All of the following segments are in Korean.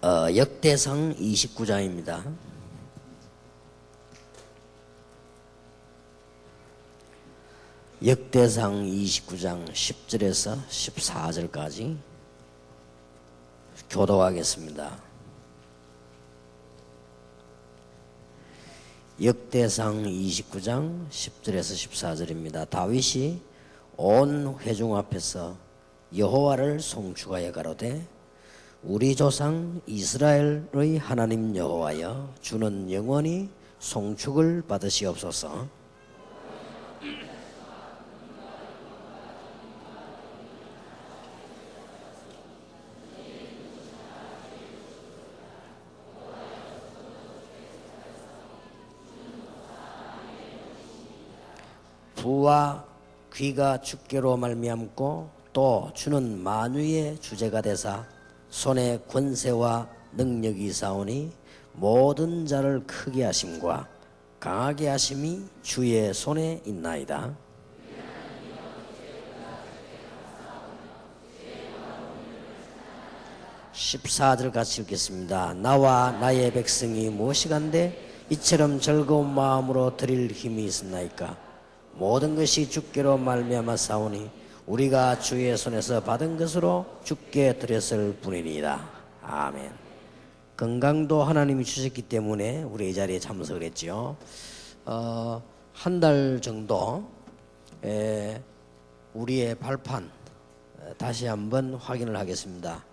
역대상 29장입니다. 역대상 29장 10절에서 14절까지 교독하겠습니다. 역대상 29장 10절에서 14절입니다. 다윗이 온 회중 앞에서 여호와를 송축하여 가로되 우리 조상 이스라엘의 하나님 여호와여 주는 영원히 송축을 받으시옵소서. 부와 귀가 주께로 말미암고 또 주는 만유의 주제가 되사 손에 권세와 능력이 있사오니 모든 자를 크게 하심과 강하게 하심이 주의 손에 있나이다. 14절 같이 읽겠습니다. 나와 나의 백성이 무엇이간데 이처럼 즐거운 마음으로 드릴 힘이 있었나이까. 모든 것이 주께로 말미암아 싸우니 우리가 주의 손에서 받은 것으로 주께 드렸을 뿐이니이다. 아멘. 건강도 하나님이 주셨기 때문에 우리 이 자리에 참석을 했지요. 한 달 정도 우리의 발판 다시 한번 확인을 하겠습니다.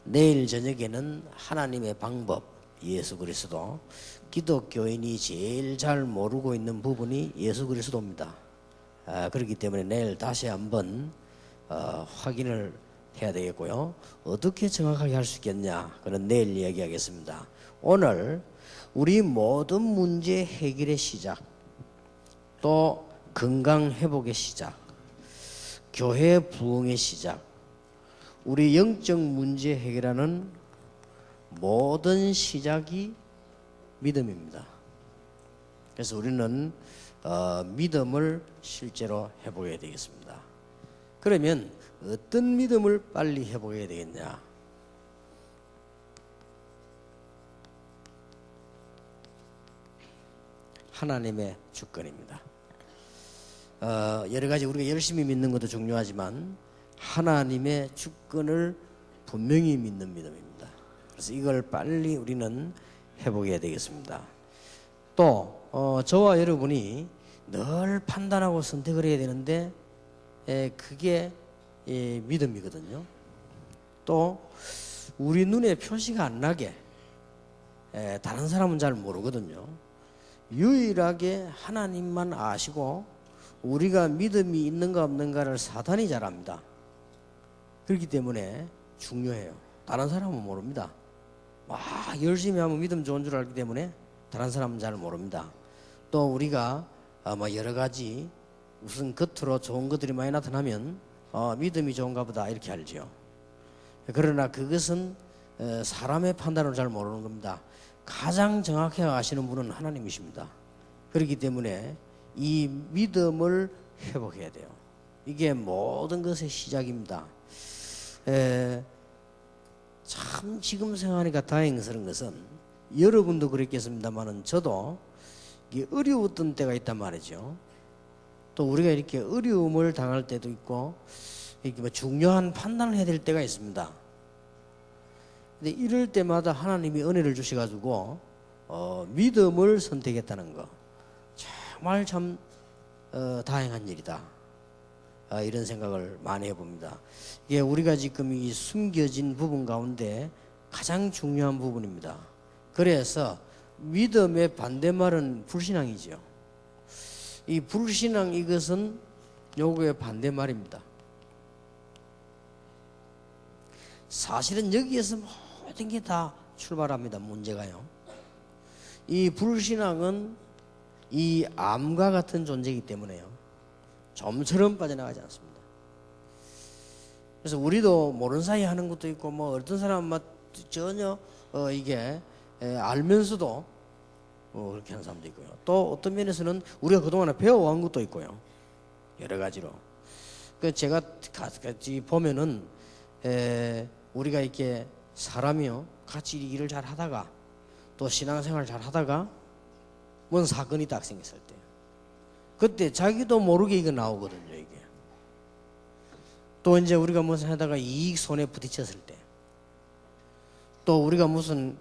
내일 저녁에는 하나님의 방법 예수 그리스도, 기독교인이 제일 잘 모르고 있는 부분이 예수 그리스도입니다. 그렇기 때문에 내일 다시 한번 확인을 해야 되겠고요. 어떻게 정확하게 할 수 있겠냐? 그건 내일 이야기하겠습니다. 오늘 우리 모든 문제 해결의 시작, 또 건강 회복의 시작, 교회 부흥의 시작, 우리 영적 문제 해결하는 모든 시작이 믿음입니다. 그래서 우리는 믿음을 실제로 회복해야 되겠습니다. 그러면 어떤 믿음을 빨리 회복해야 되겠냐? 하나님의 주권입니다. 여러 가지 우리가 열심히 믿는 것도 중요하지만 하나님의 주권을 분명히 믿는 믿음입니다. 그래서 이걸 빨리 우리는 회복해야 되겠습니다. 또 저와 여러분이 늘 판단하고 선택을 해야 되는데 그게 믿음이거든요. 또 우리 눈에 표시가 안 나게 다른 사람은 잘 모르거든요. 유일하게 하나님만 아시고 우리가 믿음이 있는가 없는가를 사단이 잘 압니다. 그렇기 때문에 중요해요. 다른 사람은 모릅니다. 열심히 하면 믿음 좋은 줄 알기 때문에 다른 사람은 잘 모릅니다. 또 우리가 여러 가지 무슨 겉으로 좋은 것들이 많이 나타나면 믿음이 좋은가 보다 이렇게 알죠. 그러나 그것은 사람의 판단을 잘 모르는 겁니다. 가장 정확히 아시는 분은 하나님이십니다. 그렇기 때문에 이 믿음을 회복해야 돼요. 이게 모든 것의 시작입니다. 참 지금 생각하니까 다행스러운 것은 여러분도 그랬겠습니다만은 저도 이게 어려웠던 때가 있단 말이죠. 또 우리가 이렇게 어려움을 당할 때도 있고 이렇게 중요한 판단을 해야 될 때가 있습니다. 근데 이럴 때마다 하나님이 은혜를 주셔가지고 믿음을 선택했다는 거 정말 참 다행한 일이다. 이런 생각을 많이 해봅니다. 이게 우리가 지금 이 숨겨진 부분 가운데 가장 중요한 부분입니다. 그래서 믿음의 반대말은 불신앙이죠. 이 불신앙 이것은 요거의 반대말입니다. 사실은 여기에서 모든 게 다 출발합니다. 문제가요. 이 불신앙은 이 암과 같은 존재이기 때문에요. 좀처럼 빠져나가지 않습니다. 그래서 우리도 모르는 사이에 하는 것도 있고 어떤 사람은 전혀 이게 알면서도 그렇게 하는 사람도 있고요. 또 어떤 면에서는 우리가 그동안에 배워온 것도 있고요. 여러 가지로. 제가 같이 보면은 우리가 이렇게 사람이요 같이 일을 잘 하다가 또 신앙생활 잘 하다가 뭔 사건이 딱 생겼을 때 그때 자기도 모르게 이거 나오거든요. 이게 또 이제 우리가 무슨 하다가 이익 손해 부딪혔을 때 또 우리가 무슨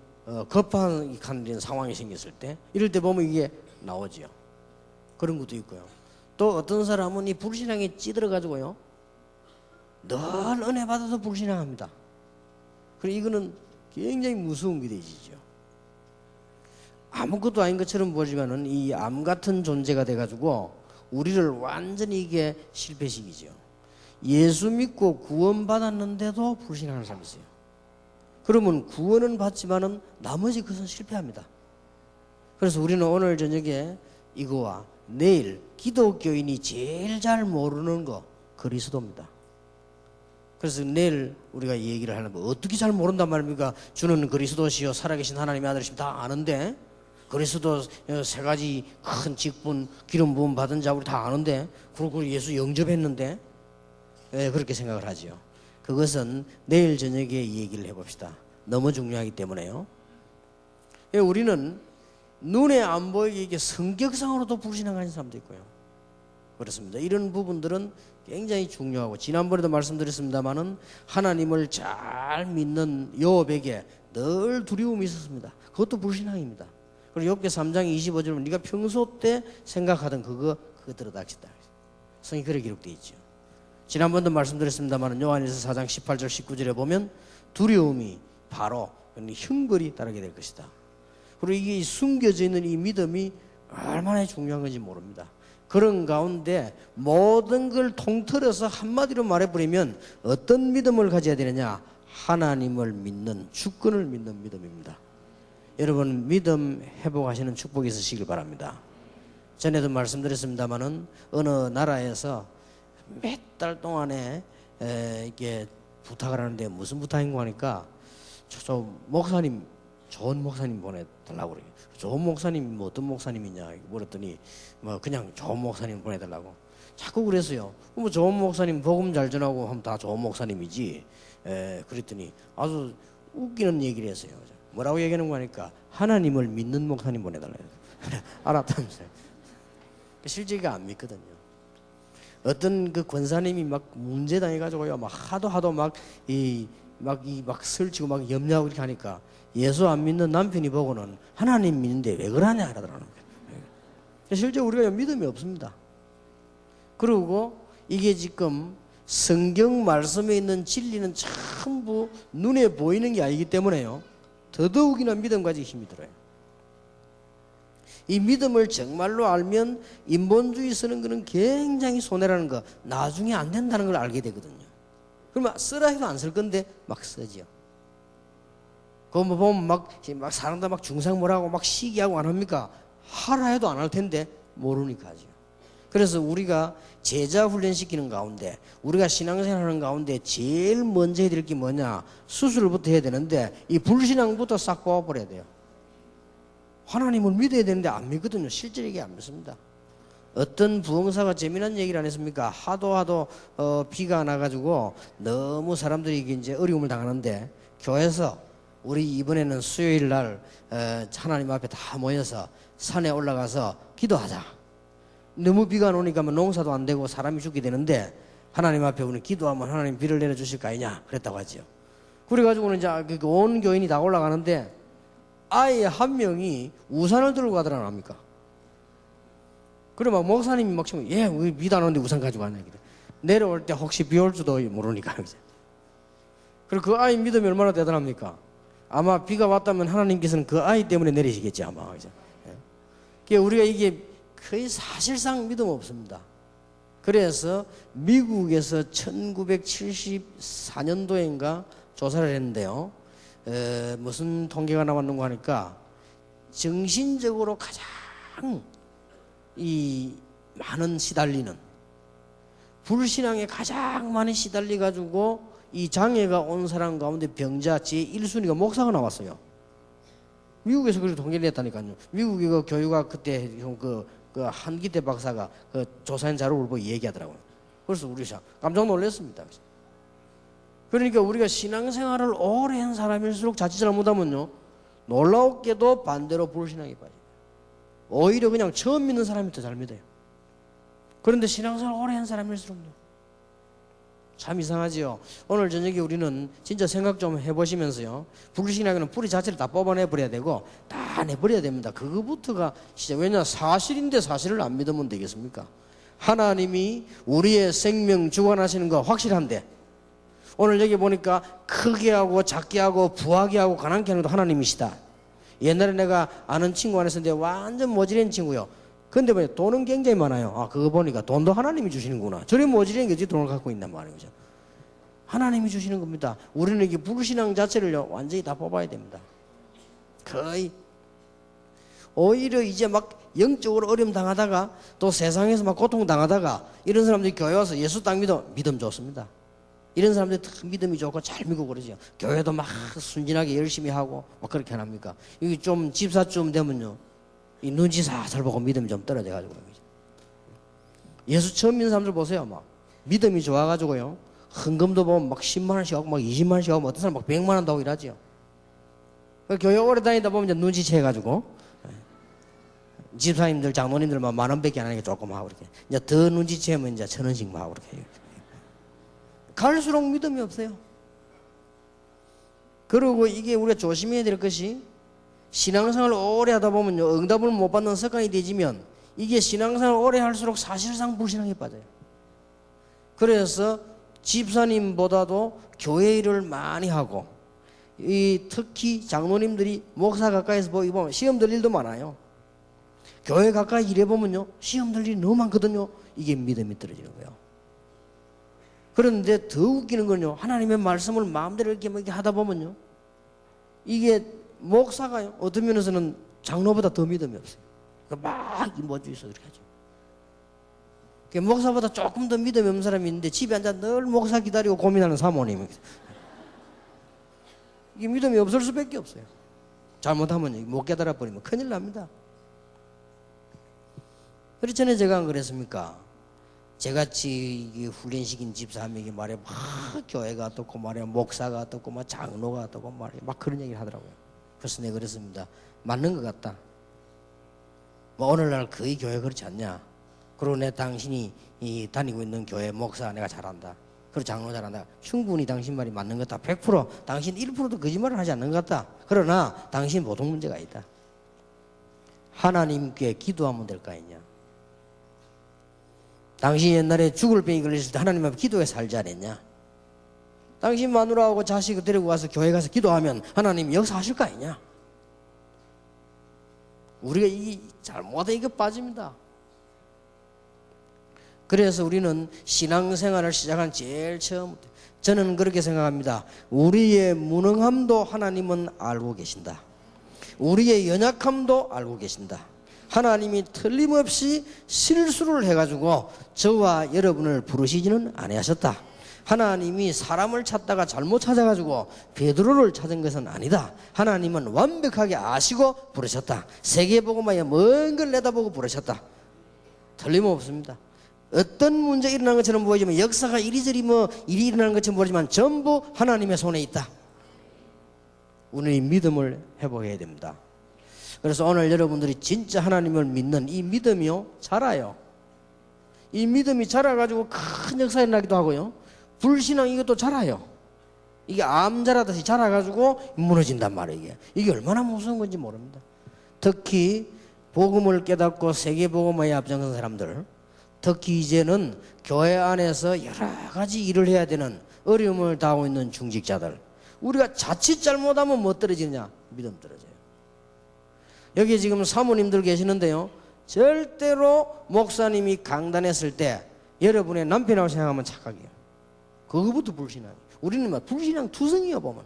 급한 상황이 생겼을 때 이럴 때 보면 이게 나오지요. 그런 것도 있고요. 또 어떤 사람은 이 불신앙에 찌들어 가지고요 늘 은혜 받아도 불신앙합니다. 그리고 이거는 굉장히 무서운 게 되지죠. 아무것도 아닌 것처럼 보지만은 이 암 같은 존재가 돼가지고 우리를 완전히 이게 실패시키죠. 예수 믿고 구원받았는데도 불신하는 사람이 있어요. 그러면 구원은 받지만은 나머지 것은 실패합니다. 그래서 우리는 오늘 저녁에 이거와 내일 기독교인이 제일 잘 모르는 거 그리스도입니다. 그래서 내일 우리가 얘기를 하는 거 어떻게 잘 모른단 말입니까? 주는 그리스도시요 살아계신 하나님의 아들이시면 다 아는데 그리스도 세 가지 큰 직분 기름 부음 받은 자 우리 다 아는데 그리고 예수 영접했는데 왜 그렇게 생각을 하죠? 그것은 내일 저녁에 얘기를 해봅시다. 너무 중요하기 때문에요. 우리는 눈에 안 보이게 이게 성격상으로도 불신앙하는 사람도 있고요. 그렇습니다. 이런 부분들은 굉장히 중요하고 지난번에도 말씀드렸습니다마는 하나님을 잘 믿는 요업에게 늘 두려움이 있었습니다. 그것도 불신앙입니다. 그리고 욥기 3장 25절은 네가 평소 때 생각하던 그거 닥치다. 성이 그렇게 기록되어 있죠. 지난번도 말씀드렸습니다마는 요한일서 4장 18절 19절에 보면 두려움이 바로 형벌이 따르게 될 것이다. 그리고 이게 숨겨져 있는 이 믿음이 얼마나 중요한 건지 모릅니다. 그런 가운데 모든 걸 통틀어서 한마디로 말해버리면 어떤 믿음을 가져야 되느냐? 하나님을 믿는 주권을 믿는 믿음입니다. 여러분 믿음 회복하시는 축복이 있으시길 바랍니다. 전에도 말씀드렸습니다마는 어느 나라에서 몇 달 동안에 이렇게 부탁을 하는데 무슨 부탁인가 하니까 저 목사님 좋은 목사님 보내달라고 그래요. 좋은 목사님이 뭐 어떤 목사님이냐 물었더니 뭐 그냥 좋은 목사님 보내달라고 자꾸 그랬어요. 뭐 좋은 목사님 복음 잘 전하고 하면 다 좋은 목사님이지. 그랬더니 아주 웃기는 얘기를 했어요. 뭐라고 얘기하는 거 하니까 하나님을 믿는 목사님 보내달라고 알았다면서요. 실제 이게 안 믿거든요. 어떤 그 권사님이 막 문제 당해가지고요 막 하도 막 설치고 막 염려하고 이렇게 하니까 예수 안 믿는 남편이 보고는 하나님 믿는데 왜 그러냐 하더라는 거예요. 실제 우리가 믿음이 없습니다. 그리고 이게 지금 성경 말씀에 있는 진리는 전부 눈에 보이는 게 아니기 때문에요 더더욱이나 믿음 가지기 힘이 들어요. 이 믿음을 정말로 알면 인본주의 쓰는 거는 굉장히 손해라는 거 나중에 안 된다는 걸 알게 되거든요. 그러면 쓰라 해도 안 쓸 건데 막 쓰지요. 그거 뭐 보면 막 사람들 막 중상모라고 막 시기하고 안 합니까? 하라 해도 안 할 텐데 모르니까 하죠. 그래서 우리가 제자 훈련시키는 가운데 우리가 신앙생활 하는 가운데 제일 먼저 해야 될 게 뭐냐? 수술부터 해야 되는데 이 불신앙부터 싹 뽑아버려야 돼요. 하나님을 믿어야 되는데 안 믿거든요. 실제로 이게 안 믿습니다. 어떤 부흥사가 재미난 얘기를 안 했습니까? 하도 비가 나가지고 너무 사람들이 이제 어려움을 당하는데 교회에서 우리 이번에는 수요일 날 하나님 앞에 다 모여서 산에 올라가서 기도하자. 너무 비가 안 오니까 농사도 안 되고 사람이 죽게 되는데 하나님 앞에 우리 기도하면 하나님 비를 내려주실 거 아니냐 그랬다고 하죠. 그래가지고는 이제 온 교인이 다 올라가는데 아예 한 명이 우산을 들고 가더라 합니까? 그래 막 목사님이 막 치면 우리 비도 안 오는데 우산 가지고 왔냐 내려올 때 혹시 비 올 줄도 모르니까. 그리고 그 아이 믿음이 얼마나 대단합니까? 아마 비가 왔다면 하나님께서는 그 아이 때문에 내리시겠지 아마. 그러니까 우리가 이게 거의 사실상 믿음 없습니다. 그래서 미국에서 1974년도인가 조사를 했는데요. 무슨 통계가 나왔는가 하니까 정신적으로 가장 이 많은 시달리는 불신앙에 가장 많이 시달리 가지고 이 장애가 온 사람 가운데 병자 제1순위가 목사가 나왔어요. 미국에서 그렇게 통계를 냈다니까요. 미국의 그 교육학 그때 그 한기태 박사가 그 조사한 자료를 보고 얘기하더라고요. 그래서 우리 깜짝 놀랐습니다. 그러니까 우리가 신앙생활을 오래 한 사람일수록 자칫 잘못하면요, 놀라웠게도 반대로 불신앙에 빠져요. 오히려 그냥 처음 믿는 사람이 더 잘 믿어요. 그런데 신앙생활 오래 한 사람일수록요, 참 이상하지요. 오늘 저녁에 우리는 진짜 생각 좀 해보시면서요, 불신앙에는 뿌리 자체를 다 뽑아내버려야 되고 다 내버려야 됩니다. 그거부터가 진짜, 왜냐, 사실인데 사실을 안 믿으면 되겠습니까? 하나님이 우리의 생명 주관하시는 거 확실한데, 오늘 여기 보니까 크게 하고 작게 하고 부하게 하고 가난케 하는 것도 하나님이시다. 옛날에 내가 아는 친구 하나 있었는데 완전 모질한 친구요. 근데 왜 돈은 굉장히 많아요. 아, 그거 보니까 돈도 하나님이 주시는구나. 저리 모질한 게 어찌 돈을 갖고 있단 말이죠. 하나님이 주시는 겁니다. 우리는 이게 불신앙 자체를요, 완전히 다 뽑아야 됩니다. 거의. 오히려 이제 막 영적으로 어려움 당하다가 또 세상에서 막 고통 당하다가 이런 사람들이 교회 와서 예수 딱 믿음 좋습니다. 이런 사람들이 믿음이 좋고 잘 믿고 그러죠. 교회도 막 순진하게 열심히 하고 막 그렇게 안 합니까? 이게 좀 집사쯤 되면요, 이 눈치 살살 보고 믿음이 좀 떨어져가지고. 예수 처음 믿는 사람들 보세요. 막 믿음이 좋아가지고요, 헌금도 보면 막 10만 원씩 하고 막 20만 원씩 하고 어떤 사람 막 100만 원도 하고 이러죠. 교회 오래 다니다 보면 이제 눈치채가지고 집사님들, 장로님들만 10,000원밖에 안 하니까 조금 하고 이렇게. 이제 더 눈치채면 이제 1,000원씩만 하고 이렇게. 갈수록 믿음이 없어요. 그리고 이게 우리가 조심해야 될 것이, 신앙생활을 오래 하다 보면요, 응답을 못 받는 습관이 되지면 이게 신앙생활을 오래 할수록 사실상 불신앙에 빠져요. 그래서 집사님보다도 교회 일을 많이 하고, 특히 장로님들이 목사 가까이서 보면 시험 들 일도 많아요. 교회 가까이 일해보면요, 시험 들 일이 너무 많거든요. 이게 믿음이 떨어지는 거예요. 그런데 더 웃기는 건요, 하나님의 말씀을 마음대로 이렇게 하다 보면요, 이게 목사가요, 어떤 면에서는 장로보다 더 믿음이 없어요. 막 뭐주 있어 이렇게 하죠. 목사보다 조금 더 믿음이 없는 사람이 있는데 집에 앉아 늘 목사 기다리고 고민하는 사모님. 이게 믿음이 없을 수밖에 없어요. 잘못하면 못 깨달아 버리면 큰일 납니다. 그렇지 전에 제가 안 그랬습니까? 제같이 훈련시킨 집사 한 명이 말해, 막 교회가 어떻고 말이야, 목사가 어떻고 막 장로가 어떻고 말이야, 막 그런 얘기를 하더라고요. 그래서 내가 그랬습니다. 맞는 것 같다. 뭐 오늘날 거의 교회 그렇지 않냐? 그리고 내 당신이 다니고 있는 교회 목사 내가 잘한다. 그리고 장로 잘한다. 충분히 당신 말이 맞는 것 같다. 100% 당신 1%도 거짓말을 하지 않는 것 같다. 그러나 당신 보통 문제가 있다. 하나님께 기도하면 될 거 아니냐? 당신 옛날에 죽을 병이 걸렸을 때 하나님 앞에 기도해 살지 않았냐? 당신 마누라하고 자식을 데리고 가서 교회 가서 기도하면 하나님 역사하실 거 아니냐? 우리가 이 잘못해 이거 빠집니다. 그래서 우리는 신앙생활을 시작한 제일 처음부터, 저는 그렇게 생각합니다. 우리의 무능함도 하나님은 알고 계신다. 우리의 연약함도 알고 계신다. 하나님이 틀림없이 실수를 해가지고 저와 여러분을 부르시지는 아니하셨다. 하나님이 사람을 찾다가 잘못 찾아가지고 베드로를 찾은 것은 아니다. 하나님은 완벽하게 아시고 부르셨다. 세계복음화에 먼 걸 내다보고 부르셨다. 틀림없습니다. 어떤 문제 일어나는 것처럼 보이지만, 역사가 이리저리 일이 일어나는 것처럼 보이지만 전부 하나님의 손에 있다. 우리는 믿음을 회복해야 됩니다. 그래서 오늘 여러분들이 진짜 하나님을 믿는 이 믿음이요, 자라요. 이 믿음이 자라가지고 큰 역사가 일어나기도 하고요, 불신앙 이것도 자라요. 이게 암 자라듯이 자라가지고 무너진단 말이에요. 이게 얼마나 무서운 건지 모릅니다. 특히 복음을 깨닫고 세계복음화에 앞장선 사람들, 특히 이제는 교회 안에서 여러 가지 일을 해야 되는 어려움을 당하고 있는 중직자들, 우리가 자칫 잘못하면 뭐 떨어지느냐? 믿음 떨어져요. 여기 지금 사모님들 계시는데요, 절대로 목사님이 강단했을 때 여러분의 남편이라고 생각하면 착각이에요. 그거부터 불신앙. 우리는 막 불신앙 투성이요. 보면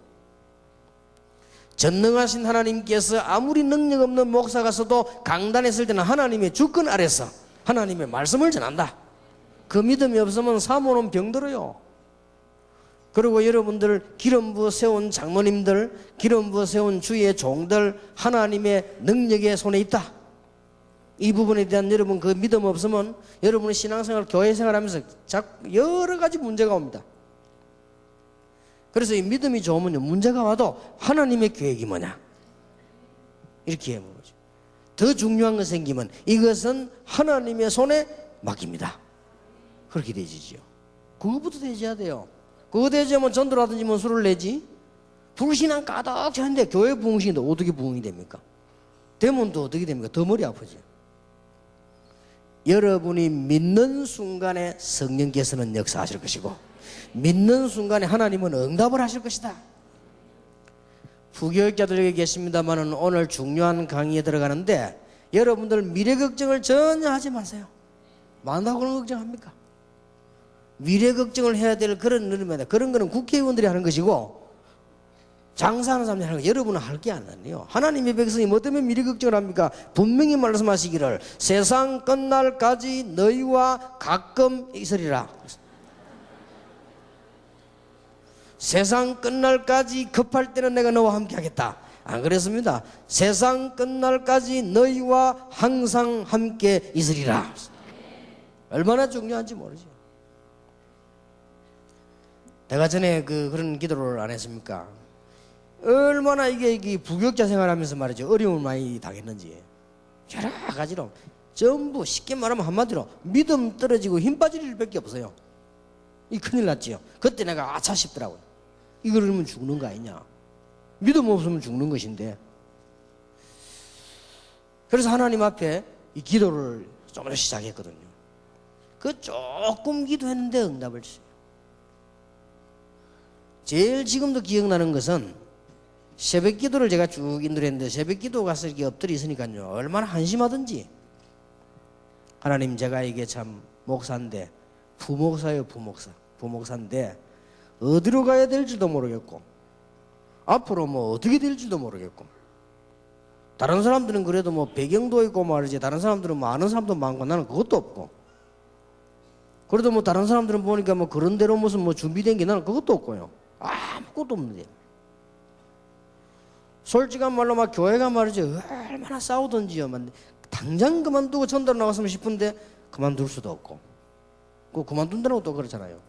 전능하신 하나님께서 아무리 능력 없는 목사가 서도 강단했을 때는 하나님의 주권 아래서 하나님의 말씀을 전한다. 그 믿음이 없으면 사모는 병들어요. 그리고 여러분들 기름 부어 세운 장로님들, 기름 부어 세운 주의 종들, 하나님의 능력의 손에 있다. 이 부분에 대한 여러분 그 믿음 없으면 여러분의 신앙생활, 교회 생활하면서 여러 가지 문제가 옵니다. 그래서 이 믿음이 좋으면요, 문제가 와도 하나님의 계획이 뭐냐? 이렇게 해보죠. 더 중요한 거 생기면 이것은 하나님의 손에 맡깁니다. 그렇게 되지요. 그거부터 되셔야 돼요. 그거 되지면 전도라든지 뭐 술을 내지. 불신앙 가득 차는데 교회 부흥신인데 어떻게 부흥이 됩니까? 되면 또 어떻게 됩니까? 더 머리 아프지. 여러분이 믿는 순간에 성령께서는 역사하실 것이고, 믿는 순간에 하나님은 응답을 하실 것이다. 부교육자들에게 계십니다만 오늘 중요한 강의에 들어가는데 여러분들 미래 걱정을 전혀 하지 마세요. 많다고 그런 걱정합니까? 미래 걱정을 해야 될 그런 일입니다. 그런 거는 국회의원들이 하는 것이고 장사하는 사람들이 하는 거, 여러분은 할 게 아니에요. 하나님의 백성이 뭐 때문에 미래 걱정을 합니까? 분명히 말씀하시기를 세상 끝날까지 너희와 가끔 있으리라. 세상 끝날까지 급할 때는 내가 너와 함께 하겠다. 안 그랬습니다. 세상 끝날까지 너희와 항상 함께 있으리라. 얼마나 중요한지 모르죠. 내가 전에 그런 기도를 안 했습니까? 얼마나 이게 부교육자 생활하면서 말이죠, 어려움을 많이 당했는지. 여러 가지로 전부 쉽게 말하면 한마디로 믿음 떨어지고 힘 빠질 일밖에 없어요. 이 큰일 났지요. 그때 내가 아차 싶더라고요. 이거 그러면 죽는 거 아니냐. 믿음 없으면 죽는 것인데. 그래서 하나님 앞에 이 기도를 좀 시작했거든요. 그 조금 기도했는데 응답을 주세요. 제일 지금도 기억나는 것은 새벽 기도를 제가 쭉 인도했는데 새벽 기도 가서 이렇게 엎드려 있으니까요, 얼마나 한심하든지. 하나님, 제가 이게 참 목사인데, 부목사예요. 부목사인데 어디로 가야 될지도 모르겠고 앞으로 뭐 어떻게 될지도 모르겠고, 다른 사람들은 그래도 뭐 배경도 있고 말이지, 다른 사람들은 뭐 아는 사람도 많고 나는 그것도 없고, 그래도 뭐 다른 사람들은 보니까 뭐 그런 대로 무슨 뭐 준비된 게 나는 그것도 없고요. 아무것도 없는데. 솔직한 말로 막 교회가 말이죠, 얼마나 싸우던지요. 당장 그만두고 전도로 나갔으면 싶은데 그만둘 수도 없고, 그만둔다는 것도 그렇잖아요.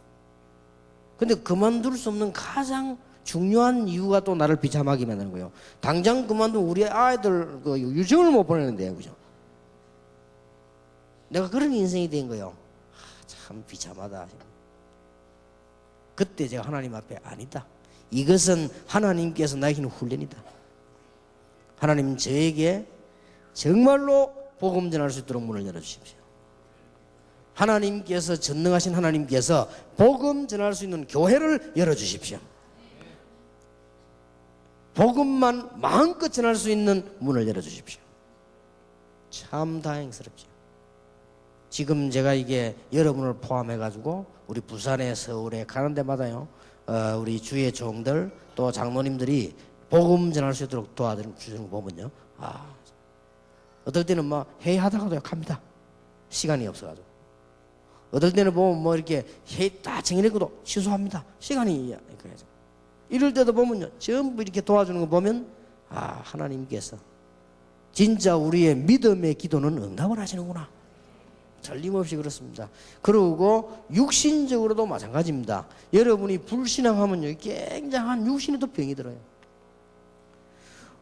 근데 그만둘 수 없는 가장 중요한 이유가 또 나를 비참하게 만드는 거예요. 당장 그만두면 우리 아이들 유치원을 못 보내는데, 그죠? 내가 그런 인생이 된 거예요. 참 비참하다. 그때 제가 하나님 앞에 아니다. 이것은 하나님께서 나에게는 훈련이다. 하나님, 저에게 정말로 복음 전할 수 있도록 문을 열어주십시오. 하나님께서, 전능하신 하나님께서 복음 전할 수 있는 교회를 열어주십시오. 복음만 마음껏 전할 수 있는 문을 열어주십시오. 참 다행스럽죠. 지금 제가 이게 여러분을 포함해가지고 우리 부산에, 서울에 가는 데마다요, 우리 주의 종들 또 장로님들이 복음 전할 수 있도록 도와주는 거 보면요, 어떨 때는 막 회의하다가도 갑니다. 시간이 없어가지고. 어떨 때는 보면 뭐 이렇게 회의 다 정해놓고도 취소합니다. 시간이 그래서. 이럴 때도 보면요, 전부 이렇게 도와주는 거 보면 하나님께서 진짜 우리의 믿음의 기도는 응답을 하시는구나. 틀림없이 그렇습니다. 그리고 육신적으로도 마찬가지입니다. 여러분이 불신앙하면요, 굉장한 육신에도 병이 들어요.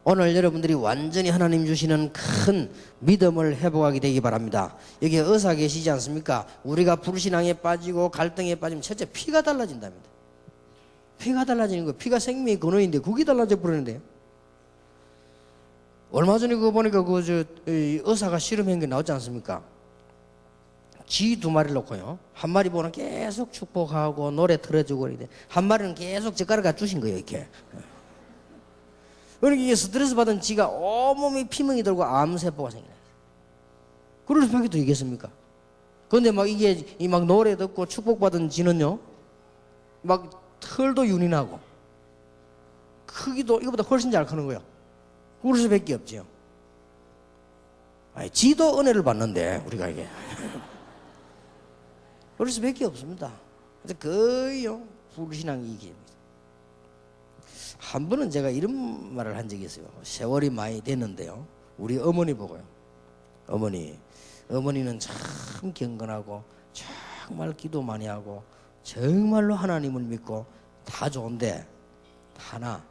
오늘 여러분들이 완전히 하나님 주시는 큰 믿음을 회복하게 되기 바랍니다. 여기 의사 계시지 않습니까? 우리가 불신앙에 빠지고 갈등에 빠지면 첫째 피가 달라진답니다. 피가 달라지는 거예요. 피가 생명의 근원인데 그게 달라져 버리는데요. 얼마 전에 그거 보니까 의사가 실험한 게 나왔지 않습니까? 쥐 2마리를 놓고요, 한 마리 보는 계속 축복하고 노래 틀어주고 그러는데 한 마리는 계속 젓가락을 주신 거예요, 이렇게. 그러니까 이게 스트레스 받은 쥐가 온몸에 피멍이 들고 암세포가 생겨나요. 그럴 수밖에 더 있겠습니까? 그런데 막 이게 막 노래 듣고 축복받은 쥐는요, 막 털도 윤이 나고 크기도 이거보다 훨씬 잘 크는 거예요. 그럴 수밖에 없지요. 쥐도 은혜를 받는데 우리가 이게 그럴 수밖에 없습니다. 그래서 거의요, 불신앙이 이깁니다. 한 번은 제가 이런 말을 한 적이 있어요. 세월이 많이 됐는데요, 우리 어머니 보고요. 어머니는 참 경건하고 정말 기도 많이 하고 정말로 하나님을 믿고 다 좋은데 하나,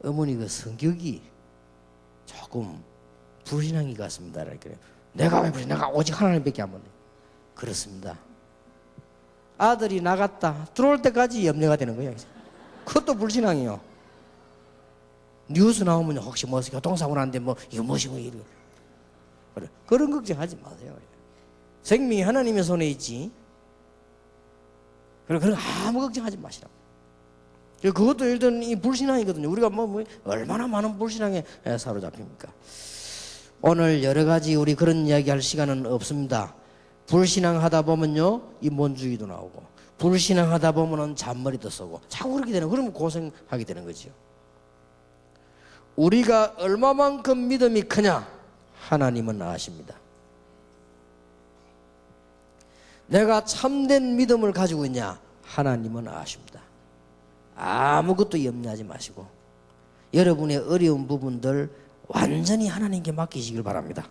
어머니 그 성격이 조금 불신앙이 같습니다. 이렇게 내가 왜 불신? 내가 오직 하나님밖에 안 믿네. 그렇습니다. 아들이 나갔다 들어올 때까지 염려가 되는 거예요. 그것도 불신앙이요. 뉴스 나오면 혹시 뭐 교통사고 났는데 뭐 이거 무엇이고 이래. 그래. 그런 걱정하지 마세요. 생명이 하나님의 손에 있지. 그런 아무 걱정하지 마시라고. 그것도 일단 이 불신앙이거든요. 우리가 뭐 얼마나 많은 불신앙에 사로잡힙니까? 오늘 여러 가지 우리 그런 이야기 할 시간은 없습니다. 불신앙 하다 보면요, 인본주의도 나오고, 불신앙 하다 보면은 잔머리도 쏘고, 자꾸 그렇게 되는, 그러면 고생하게 되는 거죠. 우리가 얼마만큼 믿음이 크냐? 하나님은 아십니다. 내가 참된 믿음을 가지고 있냐? 하나님은 아십니다. 아무것도 염려하지 마시고 여러분의 어려운 부분들 완전히 하나님께 맡기시길 바랍니다.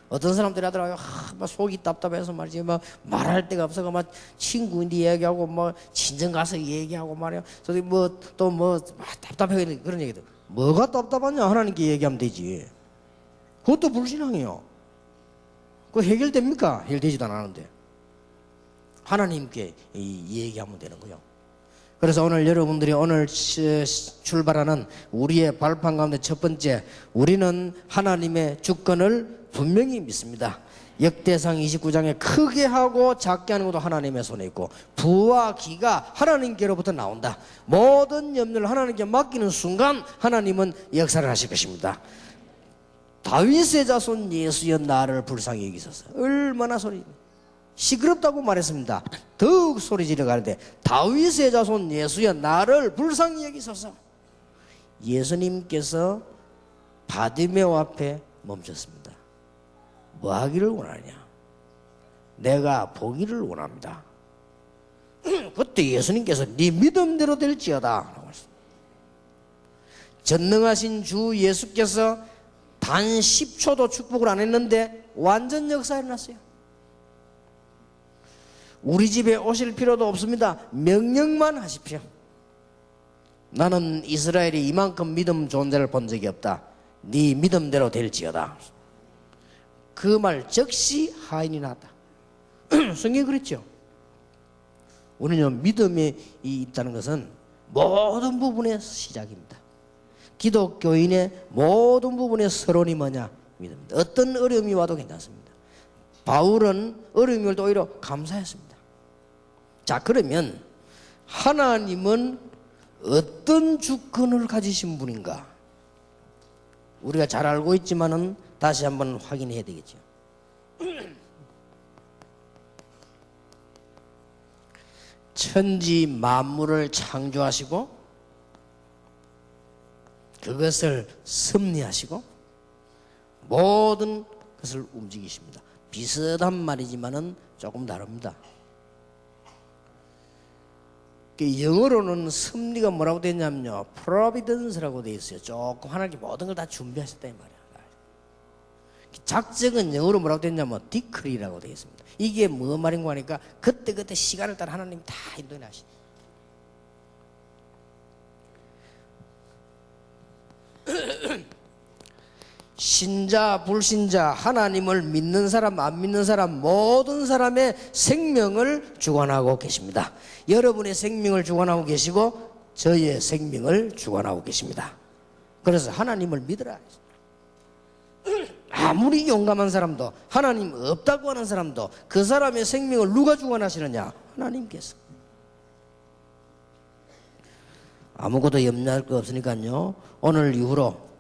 어떤 사람들이 하더라고요. 막 속이 답답해서 말이지, 막 말할 데가 없어서 막 친구인데 얘기하고, 뭐 친정 가서 얘기하고 말이야. 그래서 뭐 답답해 그런 얘기들. 뭐가 답답하냐? 하나님께 얘기하면 되지. 그것도 불신앙이에요. 그거 해결됩니까? 해결되지도 않았는데 하나님께 얘기하면 되는 거예요. 그래서 오늘 여러분들이 오늘 출발하는 우리의 발판 가운데 첫 번째, 우리는 하나님의 주권을 분명히 믿습니다. 역대상 29장에 크게 하고 작게 하는 것도 하나님의 손에 있고, 부와 기가 하나님께로부터 나온다. 모든 염려를 하나님께 맡기는 순간 하나님은 역사를 하실 것입니다. 다윗의 자손 예수여 나를 불쌍히 여기소서. 얼마나 시끄럽다고 말했습니다. 더욱 소리 지르 가는데 다윗의 자손 예수여 나를 불쌍히 여기소서. 예수님께서 바디메오 앞에 멈췄습니다. 뭐 하기를 원하냐? 내가 보기를 원합니다. 그때 예수님께서 네 믿음대로 될지어다 라고 했습니다. 전능하신 주 예수께서 단 10초도 축복을 안 했는데 완전 역사가 일어났어요. 우리 집에 오실 필요도 없습니다. 명령만 하십시오. 나는 이스라엘이 이만큼 믿음 좋은 자를 본 적이 없다. 네 믿음대로 될지어다. 그 말 즉시 하인이 났다. 성경이 그랬죠. 우리는 믿음이 있다는 것은 모든 부분의 시작입니다. 기독교인의 모든 부분의 서론이 뭐냐? 믿음입니다. 어떤 어려움이 와도 괜찮습니다. 바울은 어려움이 올 때 오히려 감사했습니다. 자, 그러면 하나님은 어떤 주권을 가지신 분인가? 우리가 잘 알고 있지만은 다시 한번 확인해야 되겠죠. 천지 만물을 창조하시고 그것을 섭리하시고 모든 것을 움직이십니다. 비슷한 말이지만은 조금 다릅니다. 영어로는 섭리가 뭐라고 되어 있냐면요, providence라고 되어 있어요. 조금 하나님께 모든 걸 다 준비하셨다 이 말이야. 작정은 영어로 뭐라고 되어 있냐면 decree라고 되어 있습니다. 이게 뭐 말인가 하니까 그때그때 시간을 따라 하나님이 다 인도해 나시죠. 신자 불신자 하나님을 믿는 사람 안 믿는 사람 모든 사람의 생명을 주관하고 계십니다. 여러분의 생명을 주관하고 계시고 저의 생명을 주관하고 계십니다. 그래서 하나님을 믿으라. 아무리 용감한 사람도 하나님 없다고 하는 사람도 그 사람의 생명을 누가 주관하시느냐? 하나님께서. 아무것도 염려할 거 없으니까요, 오늘 이후로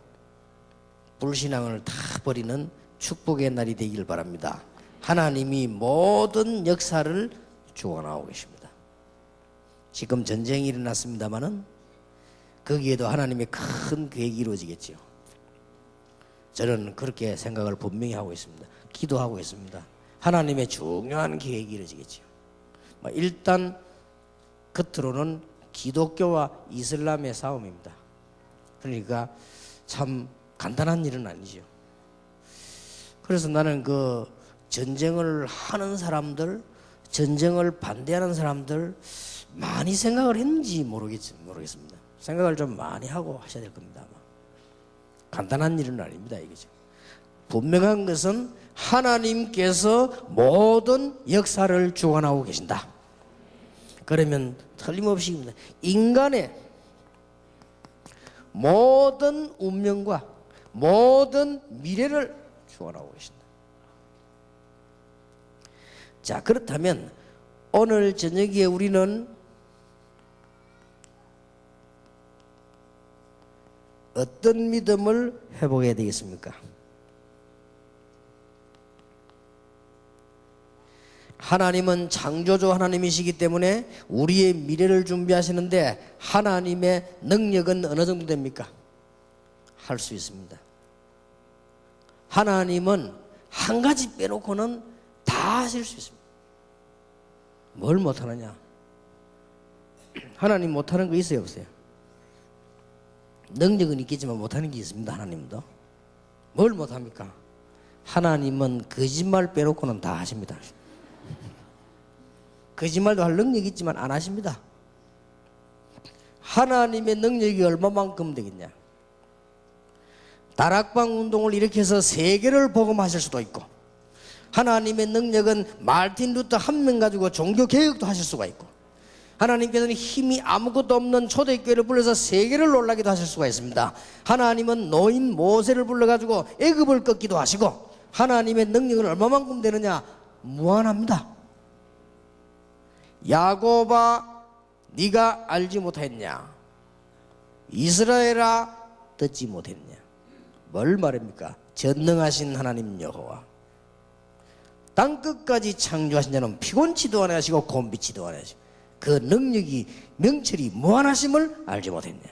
불신앙을 다 버리는 축복의 날이 되길 바랍니다. 하나님이 모든 역사를 주관하고 계십니다. 지금 전쟁이 일어났습니다마는 거기에도 하나님의 큰 계획이 이루어지겠죠. 저는 그렇게 생각을 분명히 하고 있습니다. 기도하고 있습니다. 하나님의 중요한 계획이 이루어지겠죠. 일단 겉으로는 기독교와 이슬람의 싸움입니다. 그러니까 참 간단한 일은 아니죠. 그래서 나는 그 전쟁을 하는 사람들, 전쟁을 반대하는 사람들, 많이 생각을 했는지 모르겠습니다. 생각을 좀 많이 하고 하셔야 될 겁니다. 아마. 간단한 일은 아닙니다. 이거죠. 분명한 것은 하나님께서 모든 역사를 주관하고 계신다. 그러면 틀림없이 인간의 모든 운명과 모든 미래를 주관하고 계신다. 자, 그렇다면 오늘 저녁에 우리는 어떤 믿음을 회복해야 되겠습니까? 하나님은 창조주 하나님이시기 때문에 우리의 미래를 준비하시는데 하나님의 능력은 어느 정도 됩니까? 할 수 있습니다. 하나님은 한 가지 빼놓고는 다 하실 수 있습니다. 뭘 못하느냐? 하나님 못하는 거 있어요, 없어요? 능력은 있겠지만 못하는 게 있습니다. 하나님도. 뭘 못합니까? 하나님은 거짓말 빼놓고는 다 하십니다. 거짓말도 할 능력이 있지만 안 하십니다. 하나님의 능력이 얼마만큼 되겠냐? 다락방 운동을 일으켜서 세계를 복음하실 수도 있고, 하나님의 능력은 마르틴 루터 한 명 가지고 종교 개혁도 하실 수가 있고, 하나님께서는 힘이 아무것도 없는 초대교회를 불러서 세계를 놀라기도 하실 수가 있습니다. 하나님은 노인 모세를 불러가지고 애굽을 꺾기도 하시고, 하나님의 능력은 얼마만큼 되느냐? 무한합니다. 야곱아, 네가 알지 못했냐? 이스라엘아, 듣지 못했냐? 뭘 말합니까? 전능하신 하나님 여호와, 땅끝까지 창조하신 자는 피곤치도 않아 하시고 곤비치도 않아 하시고 그 능력이 명철이 무한하심을 알지 못했냐?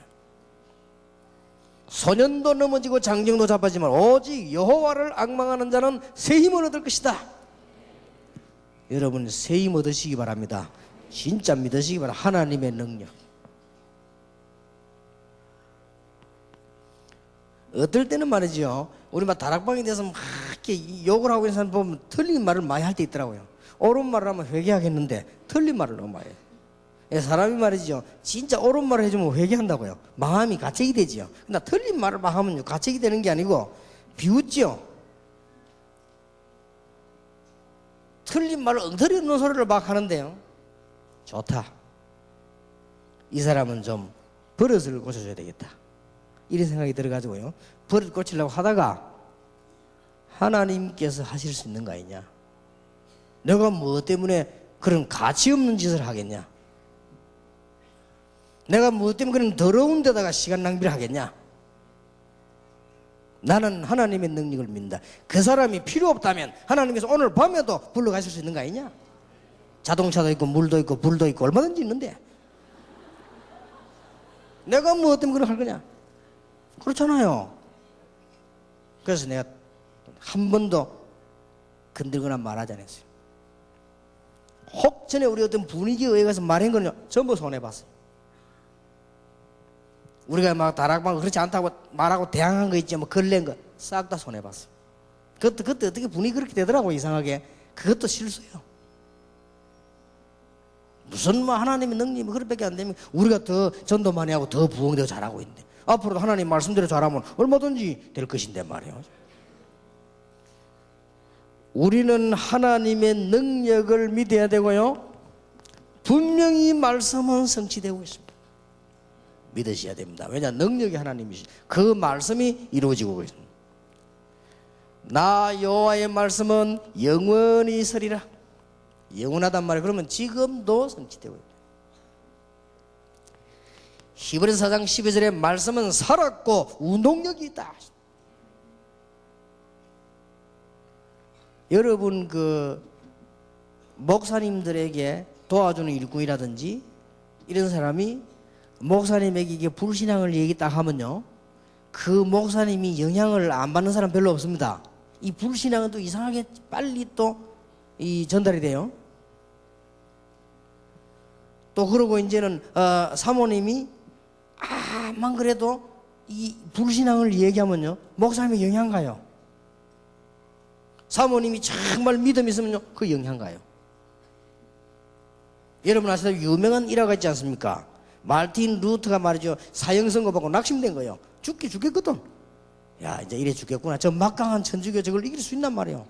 소년도 넘어지고 장정도 자빠지만 오직 여호와를 앙망하는 자는 새 힘을 얻을 것이다. 여러분 새 힘 얻으시기 바랍니다. 진짜 믿으시기 바랍니다. 하나님의 능력. 어떨 때는 말이죠, 우리 막 다락방에 대해서 막 이렇게 욕을 하고 있는 사람 보면 틀린 말을 많이 할 때 있더라고요. 옳은 말을 하면 회개하겠는데 틀린 말을 너무 많이 해요. 사람이 말이죠, 진짜 옳은 말을 해주면 회개한다고요. 마음이 가책이 되지요. 근데 틀린 말을 막 하면 가책이 되는 게 아니고 비웃죠. 틀린 말을 엉터리 없는 소리를 막 하는데요, 좋다, 이 사람은 좀 버릇을 고쳐줘야 되겠다, 이런 생각이 들어가지고요, 버릇 고치려고 하다가 하나님께서 하실 수 있는 거 아니냐? 내가 뭐 때문에 그런 가치 없는 짓을 하겠냐? 내가 뭐 때문에 그런 더러운 데다가 시간 낭비를 하겠냐? 나는 하나님의 능력을 믿는다. 그 사람이 필요 없다면 하나님께서 오늘 밤에도 불러가실 수 있는 거 아니냐? 자동차도 있고 물도 있고 불도 있고 얼마든지 있는데 내가 뭐 때문에 그걸 할 거냐? 그렇잖아요. 그래서 내가 한 번도 건들거나 말하지 않았어요. 혹 전에 우리 어떤 분위기에 의해서 말한 거는요, 전부 손해봤어요. 우리가 막 다락방 그렇지 않다고 말하고 대항한 거 있지, 뭐 걸렌 거 싹 다 손해봤어요. 그때 어떻게 분위기 그렇게 되더라고, 이상하게. 그것도 실수예요. 무슨 뭐 하나님의 능력이 그렇게밖에 안 되면 우리가 더 전도 많이 하고 더 부흥되고 잘하고 있는데, 앞으로도 하나님 말씀대로 잘하면 얼마든지 될 것인데 말이에요. 우리는 하나님의 능력을 믿어야 되고요, 분명히 말씀은 성취되고 있습니다. 믿으셔야 됩니다. 왜냐? 능력이 하나님이시, 그 말씀이 이루어지고 있습니다. 나 여호와의 말씀은 영원히 서리라. 영원하단 말이에요. 그러면 지금도 성취되고 있다. 히브리서 4장 12절에 말씀은 살았고 운동력이 있다. 여러분 그 목사님들에게 도와주는 일꾼이라든지 이런 사람이 목사님에게 이게 불신앙을 얘기 딱 하면요, 그 목사님이 영향을 안 받는 사람 별로 없습니다. 이 불신앙은 또 이상하게 빨리 또 이 전달이 돼요. 또 그러고 이제는 사모님이 아만 그래도 이 불신앙을 얘기하면요, 목사님이 영향 가요. 사모님이 정말 믿음이 있으면요, 그 영향 가요. 여러분 아시다시피 유명한 일화가 있지 않습니까? 마르틴 루터가 말이죠, 사형선고 받고 낙심된 거예요. 죽겠거든. 야, 이제 이래 죽겠구나. 저 막강한 천주교 저걸 이길 수 있단 말이에요.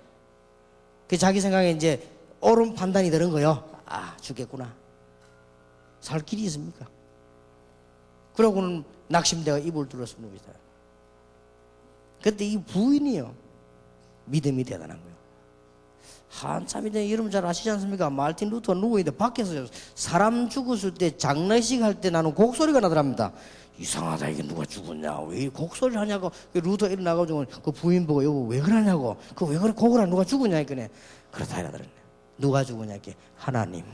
그 자기 생각에 이제 옳은 판단이 드는 거예요. 아, 죽겠구나. 살 길이 있습니까? 그러고는 낙심대가 입을 뚫어서 누우시다. 그때 이 부인이요, 믿음이 대단한 거예요. 한참 이제 여러분 잘 아시지 않습니까? 마르틴 루터가 누워있는데 밖에서 사람 죽었을 때 장례식 할 때 나는 곡소리가 나더랍니다. 이상하다, 이게 누가 죽었냐, 왜 곡소리를 하냐고. 루터 일어나가지고 그 부인 보고 여보 왜 그러냐고, 그 왜 그래, 곡을 누가 죽었냐 했더니 그렇다 이러더랬네. 누가 죽었냐 했더니 하나님.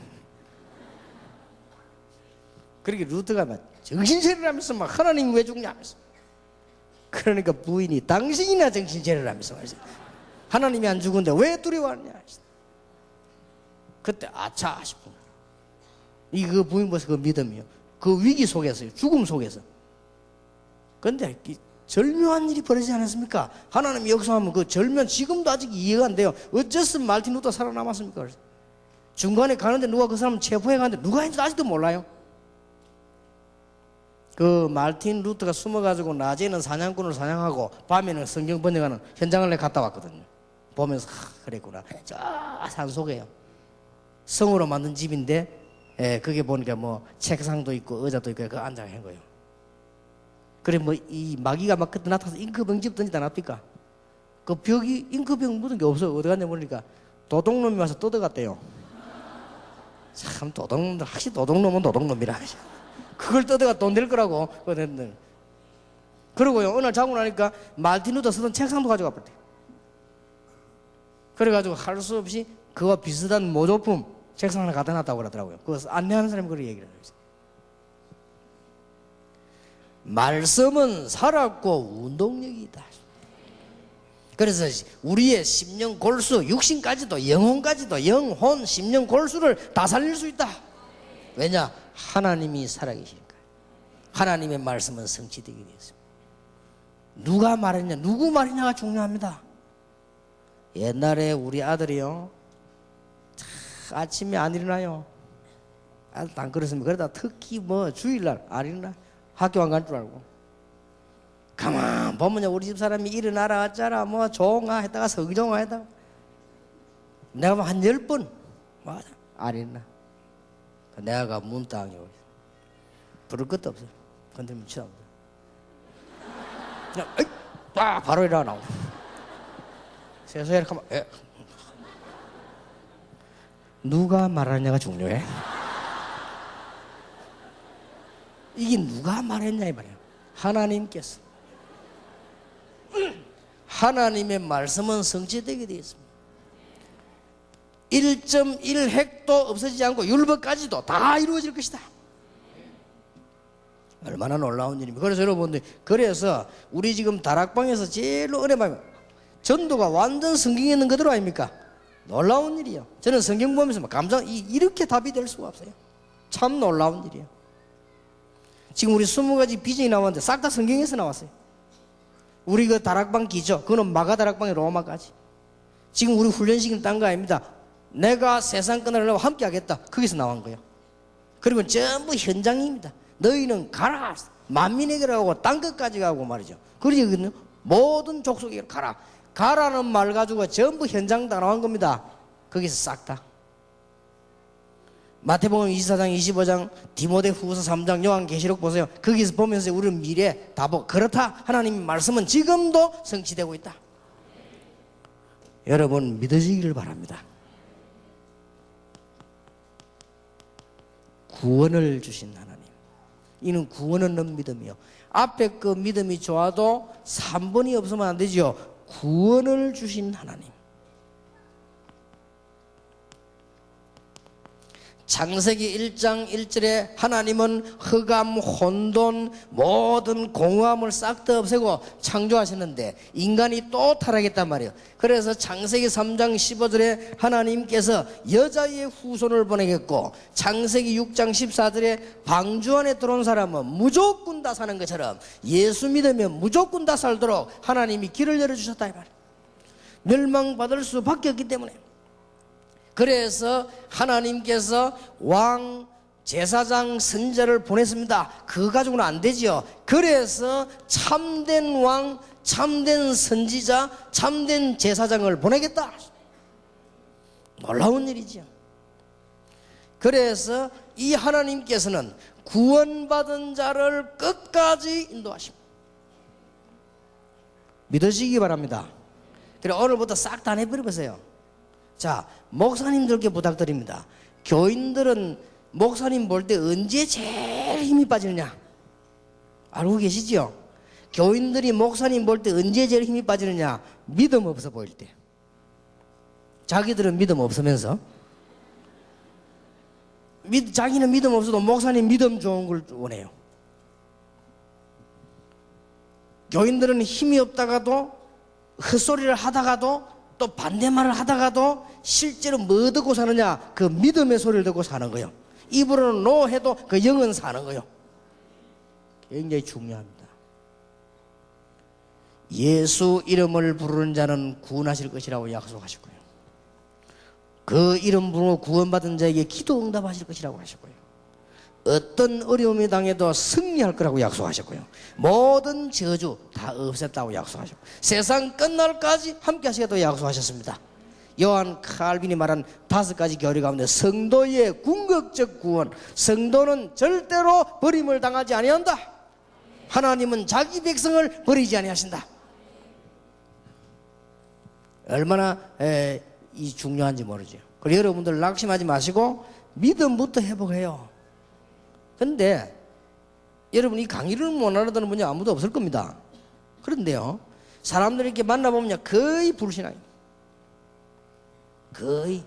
그렇게 루터가 막 정신차리를 하면서 막 하나님 왜 죽냐 하면서. 그러니까 부인이 당신이나 정신차리를 하면서 말이죠. 하나님이 안 죽은데 왜 두려워하느냐. 그때 아차 싶은 거예요. 그 부인 벌써 그 믿음이요. 그 위기 속에서요. 죽음 속에서. 그런데 절묘한 일이 벌어지지 않았습니까? 하나님이 역사하면 그 절묘한, 지금도 아직 이해가 안 돼요. 어째서 마르틴 루터 살아남았습니까? 그래서 중간에 가는데 누가 그 사람 체포해 가는데 누가 했는지 아직도 몰라요. 그 마르틴 루터가 숨어가지고 낮에는 사냥꾼을 사냥하고 밤에는 성경 번역하는 현장을 내가 갔다 왔거든요. 보면서 그랬구나. 저 산속에요. 성으로 만든 집인데, 그게 보니까 뭐 책상도 있고 의자도 있고 그 앉아 한 거예요. 그래 뭐 이 마귀가 막 그때 나타나서 잉크병 집 던지다 놨니까 그 벽이 잉크병 묻은 게 없어. 어디 갔냐 보니까 도둑놈이 와서 뜯어갔대요. 참 도둑놈들, 확실히 도둑놈은 도둑놈이라. 그걸 뜯어가 돈 낼 거라고. 그러고요, 어느 날 자고 나니까 마르틴 루터 쓰던 책상도 가져가 버렸대. 그래가지고 할 수 없이 그와 비슷한 모조품 책상 하나 갖다 놨다고 그러더라고요. 그래서 안내하는 사람이 그렇게 얘기를 해요. 말씀은 살았고 운동력이 있다. 그래서 우리의 심령 골수, 육신까지도 영혼까지도, 영혼, 심령 골수를 다 살릴 수 있다. 왜냐? 하나님이 살아계시니까. 하나님의 말씀은 성취되게 되었습니다. 누가 말했냐, 누구 말했냐가 중요합니다. 옛날에 우리 아들이요, 아침에 안 일어나요. 아들도 안 그렇습니다. 그러다 특히 뭐 주일날 안 일어나. 학교 안 갈 줄 알고. 가만 보면요, 우리 집 사람이 일어나라 어쩌라 뭐 종아 했다가 성종아 했다가 내가 뭐 한 10번 맞아 안 일어나. 내가 문땅이 오고 부를 것도 없어. 건들면 치워. 그냥 딱 바로 일어나 나오고. 세상에 가만 누가 말하느냐가 중요해. 이게 누가 말했냐 이 말이야. 하나님께서. 하나님의 말씀은 성취되게 되어 있습니다. 1.1핵도 없어지지 않고 율법까지도 다 이루어질 것이다. 얼마나 놀라운 일입니까? 그래서 여러분들, 그래서 우리 지금 다락방에서 제일 은혜 받으면 전도가 완전 성경에 있는 그대로 아닙니까? 놀라운 일이에요. 저는 성경 보면서 이렇게 답이 될 수가 없어요. 참 놀라운 일이에요. 지금 우리 20가지 비전이 나왔는데 싹 다 성경에서 나왔어요. 우리 그 다락방 기죠. 그거는 마가 다락방의 로마까지. 지금 우리 훈련시키는 딴 거 아닙니다. 내가 세상 끝나려고 함께 하겠다. 거기서 나온 거예요. 그리고 전부 현장입니다. 너희는 가라. 만민에게 가고 땅 끝까지 가고 말이죠. 그러거든요. 모든 족속에게 가라. 가라는 말 가지고 전부 현장 다 나온 겁니다. 거기서 싹 다. 마태복음 24장, 25장, 디모데 후서 3장, 요한계시록 보세요. 거기서 보면서 우리는 미래 다 보고 그렇다. 하나님의 말씀은 지금도 성취되고 있다. 여러분 믿으시기를 바랍니다. 구원을 주신 하나님. 이는 구원 얻는 믿음이요. 앞에 그 믿음이 좋아도 3번이 없으면 안 되죠. 구원을 주신 하나님. 창세기 1장 1절에 하나님은 흑암, 혼돈, 모든 공허함을 싹 다 없애고 창조하셨는데 인간이 또 타락했단 말이에요. 그래서 창세기 3장 15절에 하나님께서 여자의 후손을 보내겠고, 창세기 6장 14절에 방주 안에 들어온 사람은 무조건 다 사는 것처럼 예수 믿으면 무조건 다 살도록 하나님이 길을 열어주셨다 이 말이에요. 멸망받을 수밖에 없기 때문에. 그래서 하나님께서 왕, 제사장, 선지자를 보냈습니다. 그거 가지고는 안 되지요. 그래서 참된 왕, 참된 선지자, 참된 제사장을 보내겠다. 놀라운 일이지요. 그래서 이 하나님께서는 구원받은 자를 끝까지 인도하십니다. 믿으시기 바랍니다. 그래 오늘부터 싹 다 내버려보세요. 자, 목사님들께 부탁드립니다. 교인들은 목사님 볼 때 언제 제일 힘이 빠지느냐 알고 계시죠? 교인들이 목사님 볼 때 언제 제일 힘이 빠지느냐? 믿음 없어 보일 때. 자기들은 믿음 없으면서 자기는 믿음 없어도 목사님 믿음 좋은 걸 원해요. 교인들은 힘이 없다가도 헛소리를 하다가도 또 반대말을 하다가도 실제로 뭐 듣고 사느냐? 그 믿음의 소리를 듣고 사는 거예요. 입으로는 노 해도 그 영은 사는 거예요. 굉장히 중요합니다. 예수 이름을 부르는 자는 구원하실 것이라고 약속하셨고요. 그 이름 부르고 구원받은 자에게 기도 응답하실 것이라고 하셨고요. 어떤 어려움이 당해도 승리할 거라고 약속하셨고요. 모든 저주 다 없앴다고 약속하셨고 세상 끝날까지 함께 하시겠다고 약속하셨습니다. 요한 칼빈이 말한 5가지 교리 가운데 성도의 궁극적 구원, 성도는 절대로 버림을 당하지 아니한다. 하나님은 자기 백성을 버리지 아니하신다. 얼마나 이 중요한지 모르죠. 그리고 여러분들 낙심하지 마시고 믿음부터 회복해요. 근데 여러분 이 강의를 못 알아듣는 분이 아무도 없을 겁니다. 그런데요, 사람들이 이렇게 만나보면 거의 불신앙입니다. 거의.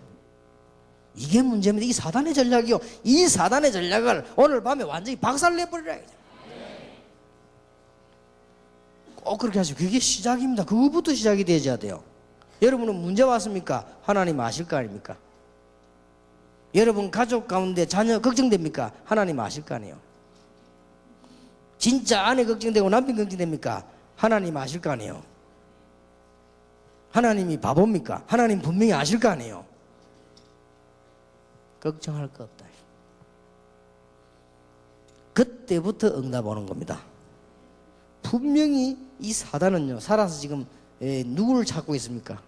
이게 문제입니다. 이 사단의 전략이요. 이 사단의 전략을 오늘 밤에 완전히 박살내버리라. 꼭 그렇게 하시고 그게 시작입니다. 그거부터 시작이 되어야 돼요. 여러분은 문제 왔습니까? 하나님 아실 거 아닙니까? 여러분 가족 가운데 자녀 걱정됩니까? 하나님 아실 거 아니에요. 진짜 아내 걱정되고 남편 걱정됩니까? 하나님 아실 거 아니에요. 하나님이 바보입니까? 하나님 분명히 아실 거 아니에요. 걱정할 거 없다. 그때부터 응답 오는 겁니다. 분명히 이 사단은요, 살아서 지금 누구를 찾고 있습니까?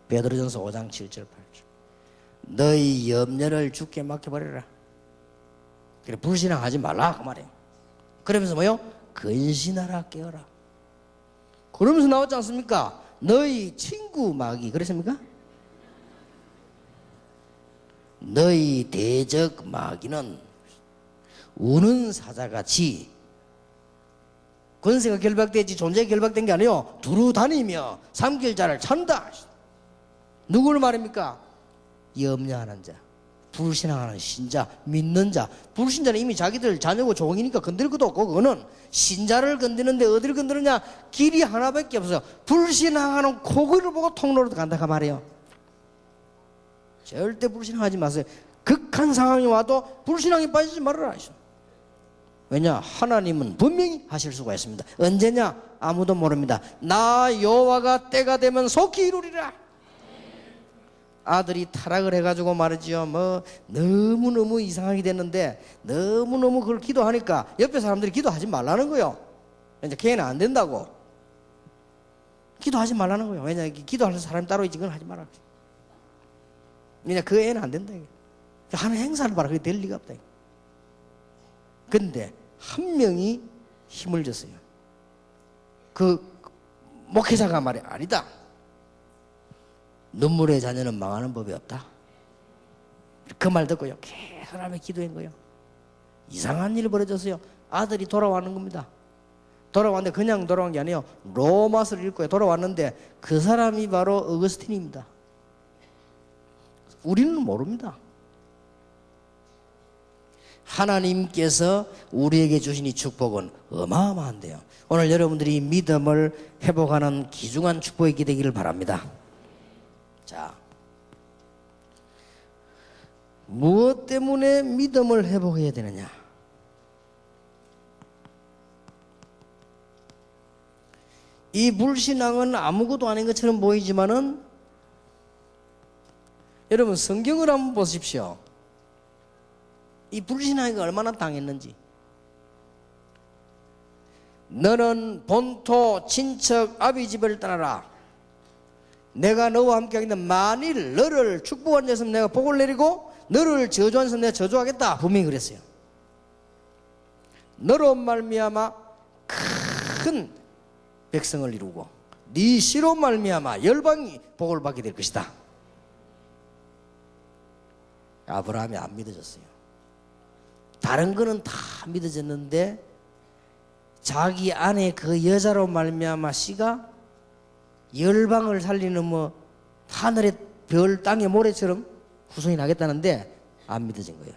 베드로전서 5장 7절 8절 너희 염려를 주께 맡겨버려라. 그래 불신앙하지 말라 그 말이에요. 그러면서 뭐요? 근신하라 깨어라. 그러면서 나왔지 않습니까? 너희 친구 마귀 그랬습니까? 너희 대적 마귀는 우는 사자같이 권세가 결박되지 존재가 결박된 게 아니에요. 두루 다니며 삼킬 자를 찾는다. 누구를 말입니까? 염려하는 자, 불신앙하는 신자, 믿는 자. 불신자는 이미 자기들 자녀고 종이니까 건들 것도 없고, 그거는 신자를 건드는데 어디를 건드느냐? 길이 하나밖에 없어요. 불신앙하는 코골이를 보고 통로로 간다 그 말이에요. 절대 불신앙하지 마세요. 극한 상황이 와도 불신앙에 빠지지 말아라. 왜냐? 하나님은 분명히 하실 수가 있습니다. 언제냐? 아무도 모릅니다. 나 여호와가 때가 되면 속히 이루리라. 아들이 타락을 해가지고 말이지요. 뭐 너무너무 이상하게 됐는데 너무너무 그걸 기도하니까 옆에 사람들이 기도하지 말라는 거예요. 이제 걔는 안 된다고. 기도하지 말라는 거예요. 왜냐? 기도할 사람이 따로 있지. 그건 하지 말라. 왜냐? 그 애는 안 된다. 하는 행사를 봐라. 그게 될 리가 없다. 근데 한 명이 힘을 줬어요. 그 목회자가 말해 아니다. 눈물의 자녀는 망하는 법이 없다. 그 말 듣고요. 계속 하나님의 기도한 거예요. 이상한 일이 벌어졌어요. 아들이 돌아왔는 겁니다. 돌아왔는데 그냥 돌아온 게 아니에요. 로마서를 읽고 돌아왔는데 그 사람이 바로 어거스틴입니다. 우리는 모릅니다. 하나님께서 우리에게 주신 이 축복은 어마어마한데요. 오늘 여러분들이 믿음을 회복하는 귀중한 축복이 되기를 바랍니다. 자, 무엇 때문에 믿음을 회복해야 되느냐? 이 불신앙은 아무것도 아닌 것처럼 보이지만은 여러분 성경을 한번 보십시오. 이 불신앙이 얼마나 당했는지. 너는 본토 친척 아비 집을 떠나라. 내가 너와 함께 하겠다. 만일 너를 축복한 데서 내가 복을 내리고 너를 저주한 데서 내가 저주하겠다. 분명히 그랬어요. 너로 말미암아 큰 백성을 이루고 네 씨로 말미암아 열방이 복을 받게 될 것이다. 아브라함이 안 믿어졌어요. 다른 거는 다 믿어졌는데 자기 아내 그 여자로 말미암아 씨가 열방을 살리는 뭐 하늘의 별 땅의 모래처럼 후손이 나겠다는데 안 믿어진 거예요.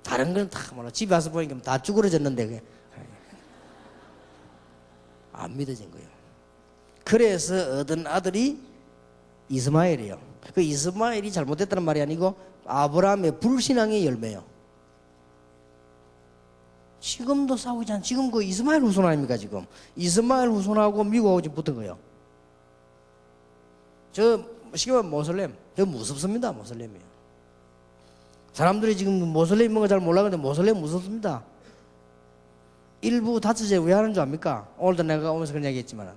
다른 건 다 몰라. 집에 와서 보니까 다 쭈그러졌는데 그게 안 믿어진 거예요. 그래서 얻은 아들이 이스마엘이에요. 그 이스마엘이 잘못됐다는 말이 아니고 아브라함의 불신앙의 열매예요. 지금도 싸우지 않. 지금 그 이스마엘 후손 아닙니까 지금? 이스마엘 후손하고 미국하고 지금 붙은 거예요. 저 쉽게 말하면 모슬렘. 저 무섭습니다. 모슬렘이에요. 사람들이 지금 모슬렘 뭔가 잘 몰라가는데 모슬렘 무섭습니다. 일부 다처제 왜 하는 줄 압니까? 오늘도 내가 오면서 그런 얘기 했지만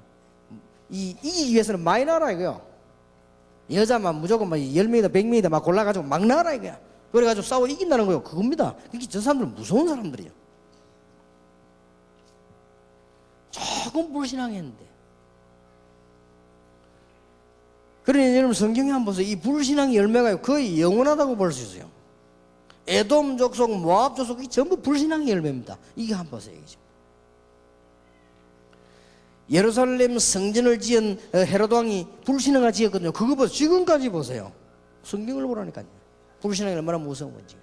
이기기 위해서는 많이 나라 이거요. 여자만 무조건 막 10명이다 100명이다 막 골라가지고 막 나라 이거야. 그래가지고 싸워 이긴다는 거예요. 그겁니다. 그게 저 사람들은 무서운 사람들이에요. 조금 불신앙했는데. 그러니 여러분 성경에 한번 보세요. 이 불신앙의 열매가 거의 영원하다고 볼 수 있어요. 에돔 족속, 모압 족속이 전부 불신앙의 열매입니다. 이게 한번 보세요. 예루살렘 성전을 지은 헤로드 왕이 불신앙을 지었거든요. 그거 보세요. 지금까지 보세요. 성경을 보라니까요. 불신앙이 얼마나 무서운 건지.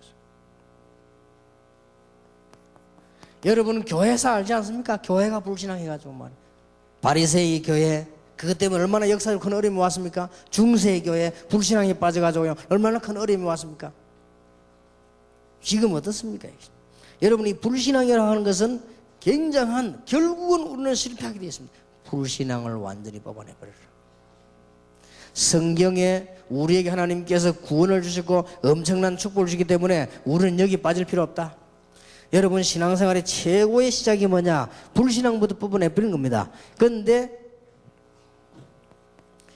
여러분 교회사 알지 않습니까? 교회가 불신앙해가지고 말이에요. 바리새의 교회 그것 때문에 얼마나 역사적으로 큰 어려움이 왔습니까? 중세의 교회 불신앙에 빠져가지고요 얼마나 큰 어려움이 왔습니까? 지금 어떻습니까? 여러분 이 불신앙이라고 하는 것은 굉장한 결국은 우리는 실패하게 되어 있습니다. 불신앙을 완전히 뽑아내버려라. 성경에 우리에게 하나님께서 구원을 주시고 엄청난 축복을 주기 때문에 우리는 여기 빠질 필요 없다. 여러분 신앙생활의 최고의 시작이 뭐냐? 불신앙부터 뽑아내버리는 겁니다. 그런데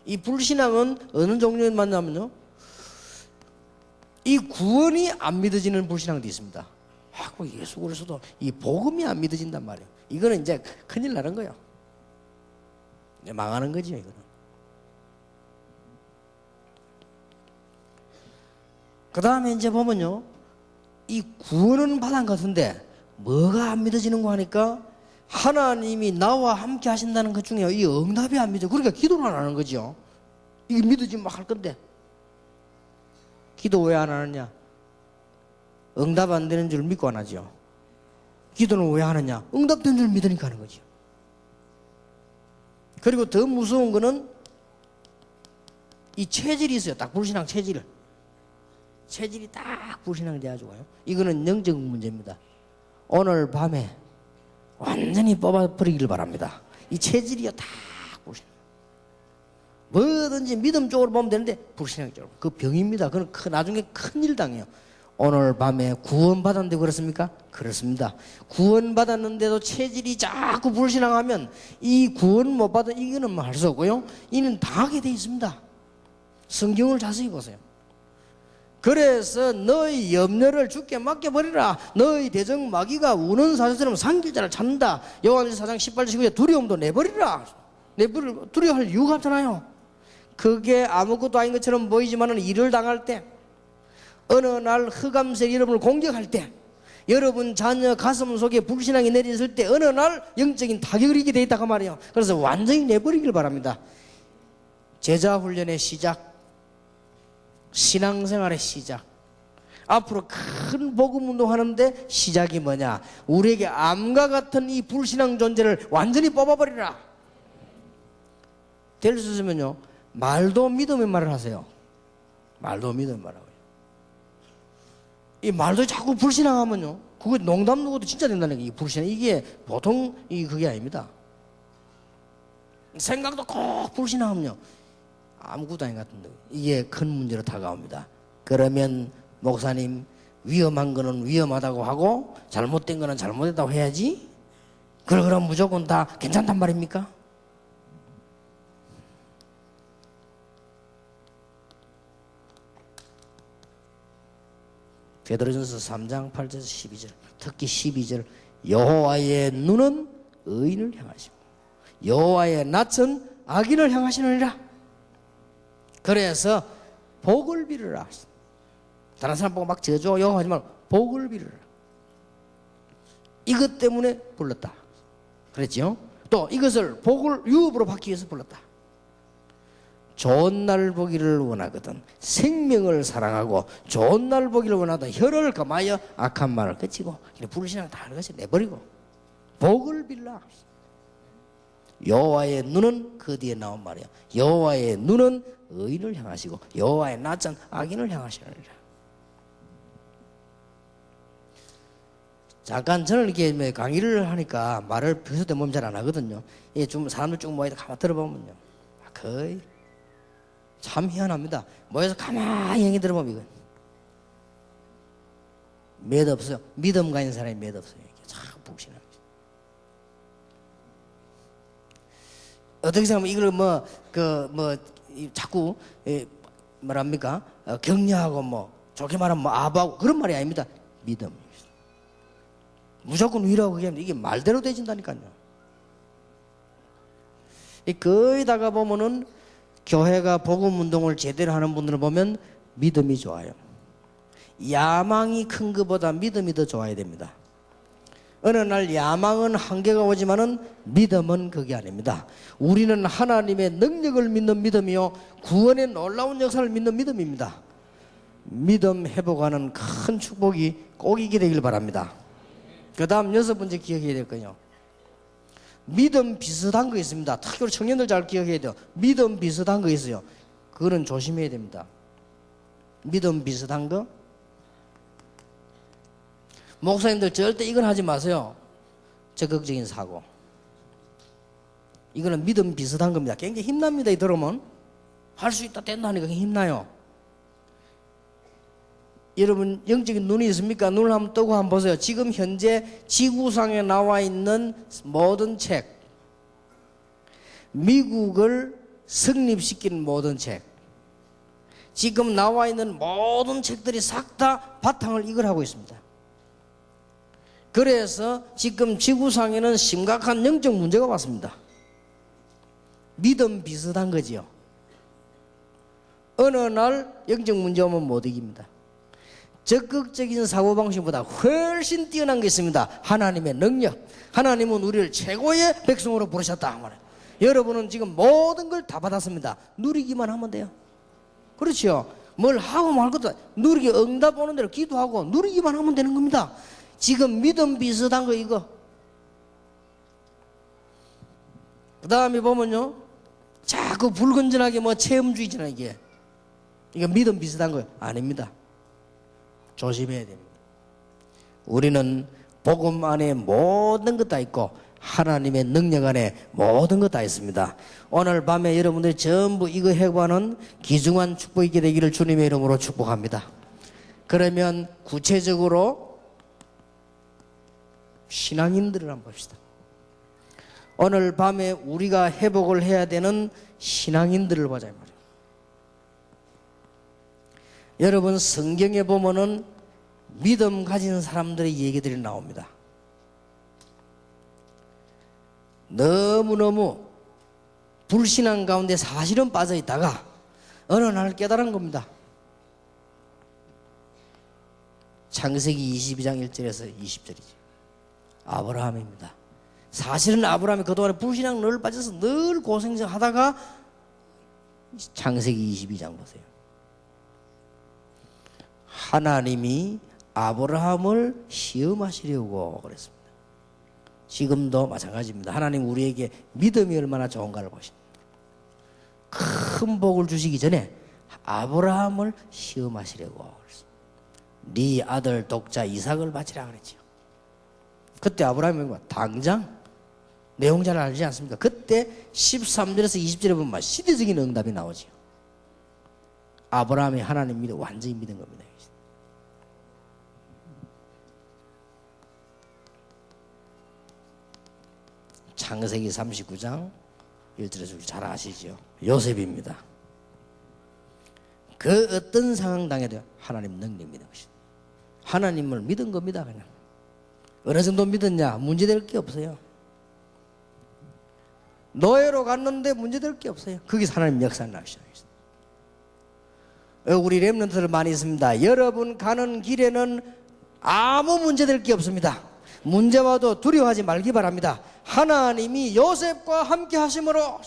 이 불신앙은 어느 종류에 맞냐면요 이 구원이 안 믿어지는 불신앙도 있습니다. 예수 그리스도 이 복음이 안 믿어진단 말이에요. 이거는 이제 큰일 나는 거예요. 망하는 거죠 이거는. 그 다음에 이제 보면요 이 구원은 받은 것 같은데 뭐가 안 믿어지는 거 하니까 하나님이 나와 함께 하신다는 것 중에 이 응답이 안 믿어. 그러니까 기도를 안 하는 거죠. 이게 믿어지면 막 할 건데 기도 왜 안 하느냐? 응답 안 되는 줄 믿고 안 하죠. 기도는 왜 하느냐? 응답된 줄 믿으니까 하는 거죠. 그리고 더 무서운 거는 이 체질이 있어요. 딱 불신앙 체질. 체질이 딱 불신앙이 돼가지고요. 이거는 영적 문제입니다. 오늘 밤에 완전히 뽑아버리길 바랍니다. 이 체질이요 딱 불신앙. 뭐든지 믿음 쪽으로 보면 되는데 불신앙 쪽으로. 그 병입니다. 그건 나중에 큰일 당해요. 오늘 밤에 구원받았는데 그렇습니까? 그렇습니다. 구원받았는데도 체질이 자꾸 불신앙하면 이 구원 못 받은 이거는 뭐 할 수 없고요. 이는 당하게 돼 있습니다. 성경을 자세히 보세요. 그래서 너희 염려를 주께 맡겨버리라. 너희 대적 마귀가 우는 사자처럼 상길자를 찾는다. 요한일서 4장 18절 19절 두려움도 내버리라. 두려워할 이유가 없잖아요. 그게 아무것도 아닌 것처럼 보이지만 일을 당할 때 어느 날 흑암색 여러분을 공격할 때 여러분 자녀 가슴 속에 불신앙이 내렸을 때 어느 날 영적인 타격을 입게 돼 있다고 말이에요. 그래서 완전히 내버리길 바랍니다. 제자 훈련의 시작, 신앙생활의 시작, 앞으로 큰 복음 운동하는데 시작이 뭐냐? 우리에게 암과 같은 이 불신앙 존재를 완전히 뽑아버리라. 될 수 있으면요 말도 믿음의 말을 하세요. 말도 믿음의 말을 하고요. 이 말도 자꾸 불신앙하면요 그거 농담 누구도 진짜 된다는 게 불신앙. 이게 보통 그게 아닙니다. 생각도 꼭 불신하면요 아무것도 아닌 것 같은데 이게 큰 문제로 다가옵니다. 그러면 목사님 위험한 거는 위험하다고 하고 잘못된 거는 잘못했다고 해야지 그럼 무조건 다 괜찮단 말입니까? 베드로전서 3장 8절에서 12절 특히 12절 여호와의 눈은 의인을 향하시고 여호와의 낯은 악인을 향하시느니라. 그래서 복을 빌으라. 다른 사람 보고 막 저주하고 욕하지 말고 복을 빌으라. 이것 때문에 불렀다 그랬죠. 또 이것을 복을 유업으로 받기 위해서 불렀다. 좋은 날 보기를 원하거든 생명을 사랑하고 좋은 날 보기를 원하던 혀를 금하여 악한 말을 그치고 불신앙 다 하는 것이 내버리고 복을 빌라. 여호와의 눈은 그 뒤에 나온 말이야. 여호와의 눈은 의인을 향하시고 여호와의 낯은 악인을 향하시느니라. 잠깐 저는 이렇게 강의를 하니까 말을 평소 몸 잘 안 하거든요. 이게 좀 사람들 쭉 모여서 가만 들어보면요 거의 참 희한합니다. 모여서 가만히 얘기 들어보면 이거 몇 없어요. 믿음 가진 사람이 몇 없어요. 이게 참 불신합니다. 어떻게 생각하면 이걸 자꾸 뭐랍니까 격려하고 좋게 말하면 아부하고 그런 말이 아닙니다. 믿음 무조건 위로하고 그게 이게 말대로 되진다니까요. 거기다가 보면은 교회가 복음 운동을 제대로 하는 분들을 보면 믿음이 좋아요. 야망이 큰 것보다 믿음이 더 좋아야 됩니다. 어느 날 야망은 한계가 오지만은 믿음은 그게 아닙니다. 우리는 하나님의 능력을 믿는 믿음이요 구원의 놀라운 역사를 믿는 믿음입니다. 믿음 회복하는 큰 축복이 꼭 있게 되길 바랍니다. 그 다음 6번째 기억해야 될 거요. 믿음 비슷한 거 있습니다. 특히 우리 청년들 잘 기억해야 돼요. 믿음 비슷한 거 있어요. 그거는 조심해야 됩니다. 믿음 비슷한 거. 목사님들 절대 이건 하지 마세요. 적극적인 사고. 이거는 믿음 비슷한 겁니다. 굉장히 힘납니다. 이 들으면 할 수 있다 된다 하니까 힘나요. 여러분 영적인 눈이 있습니까? 눈을 한번 뜨고 한번 보세요. 지금 현재 지구상에 나와 있는 모든 책, 미국을 성립시킨 모든 책, 지금 나와 있는 모든 책들이 싹 다 바탕을 이걸 하고 있습니다. 그래서 지금 지구상에는 심각한 영적 문제가 왔습니다. 믿음 비슷한 거지요. 어느 날 영적 문제 오면 못 이깁니다. 적극적인 사고방식보다 훨씬 뛰어난 게 있습니다. 하나님의 능력. 하나님은 우리를 최고의 백성으로 부르셨다 말이에요. 여러분은 지금 모든 걸 다 받았습니다. 누리기만 하면 돼요. 그렇죠? 뭘 하고 말 것도 누리기 응답 오는 대로 기도하고 누리기만 하면 되는 겁니다. 지금 믿음 비슷한 거 이거. 그 다음에 보면요 자꾸 불건전하게 체험주의잖아 이게. 이거 믿음 비슷한 거예요. 아닙니다. 조심해야 됩니다. 우리는 복음 안에 모든 것 다 있고 하나님의 능력 안에 모든 것 다 있습니다. 오늘 밤에 여러분들이 전부 이거 해고하는 귀중한 축복이 있게 되기를 주님의 이름으로 축복합니다. 그러면 구체적으로 신앙인들을 한번 봅시다. 오늘 밤에 우리가 회복을 해야 되는 신앙인들을 보자 이 말이에요. 여러분 성경에 보면은 믿음 가진 사람들의 얘기들이 나옵니다. 너무너무 불신앙 가운데 사실은 빠져 있다가 어느 날 깨달은 겁니다. 창세기 22장 1절에서 20절이죠. 아브라함입니다. 사실은 아브라함이 그동안에 불신앙 늘 빠져서 늘 고생하다가 창세기 22장 보세요. 하나님이 아브라함을 시험하시려고 그랬습니다. 지금도 마찬가지입니다. 하나님 우리에게 믿음이 얼마나 좋은가를 보십니다. 큰 복을 주시기 전에 아브라함을 시험하시려고 그랬습니다. 네 아들 독자 이삭을 바치라 그랬죠. 그때 아브라함이 당장 내용 잘 알지 않습니까? 그때 13절에서 20절에 보면 시대적인 응답이 나오죠. 아브라함이 하나님 믿어 완전히 믿은 겁니다. 창세기 39장 1절에서 잘 아시죠? 요셉입니다. 그 어떤 상황 당해도 하나님 능력 믿는 것입니다. 하나님을 믿은 겁니다. 그냥 어느 정도 믿었냐? 문제될 게 없어요. 노예로 갔는데 문제될 게 없어요. 거기서 하나님 역사를 나기 시작했어요. 우리 렘넌트들 많이 있습니다. 여러분 가는 길에는 아무 문제될 게 없습니다. 문제 와도 두려워하지 말기 바랍니다. 하나님이 요셉과 함께 하심으로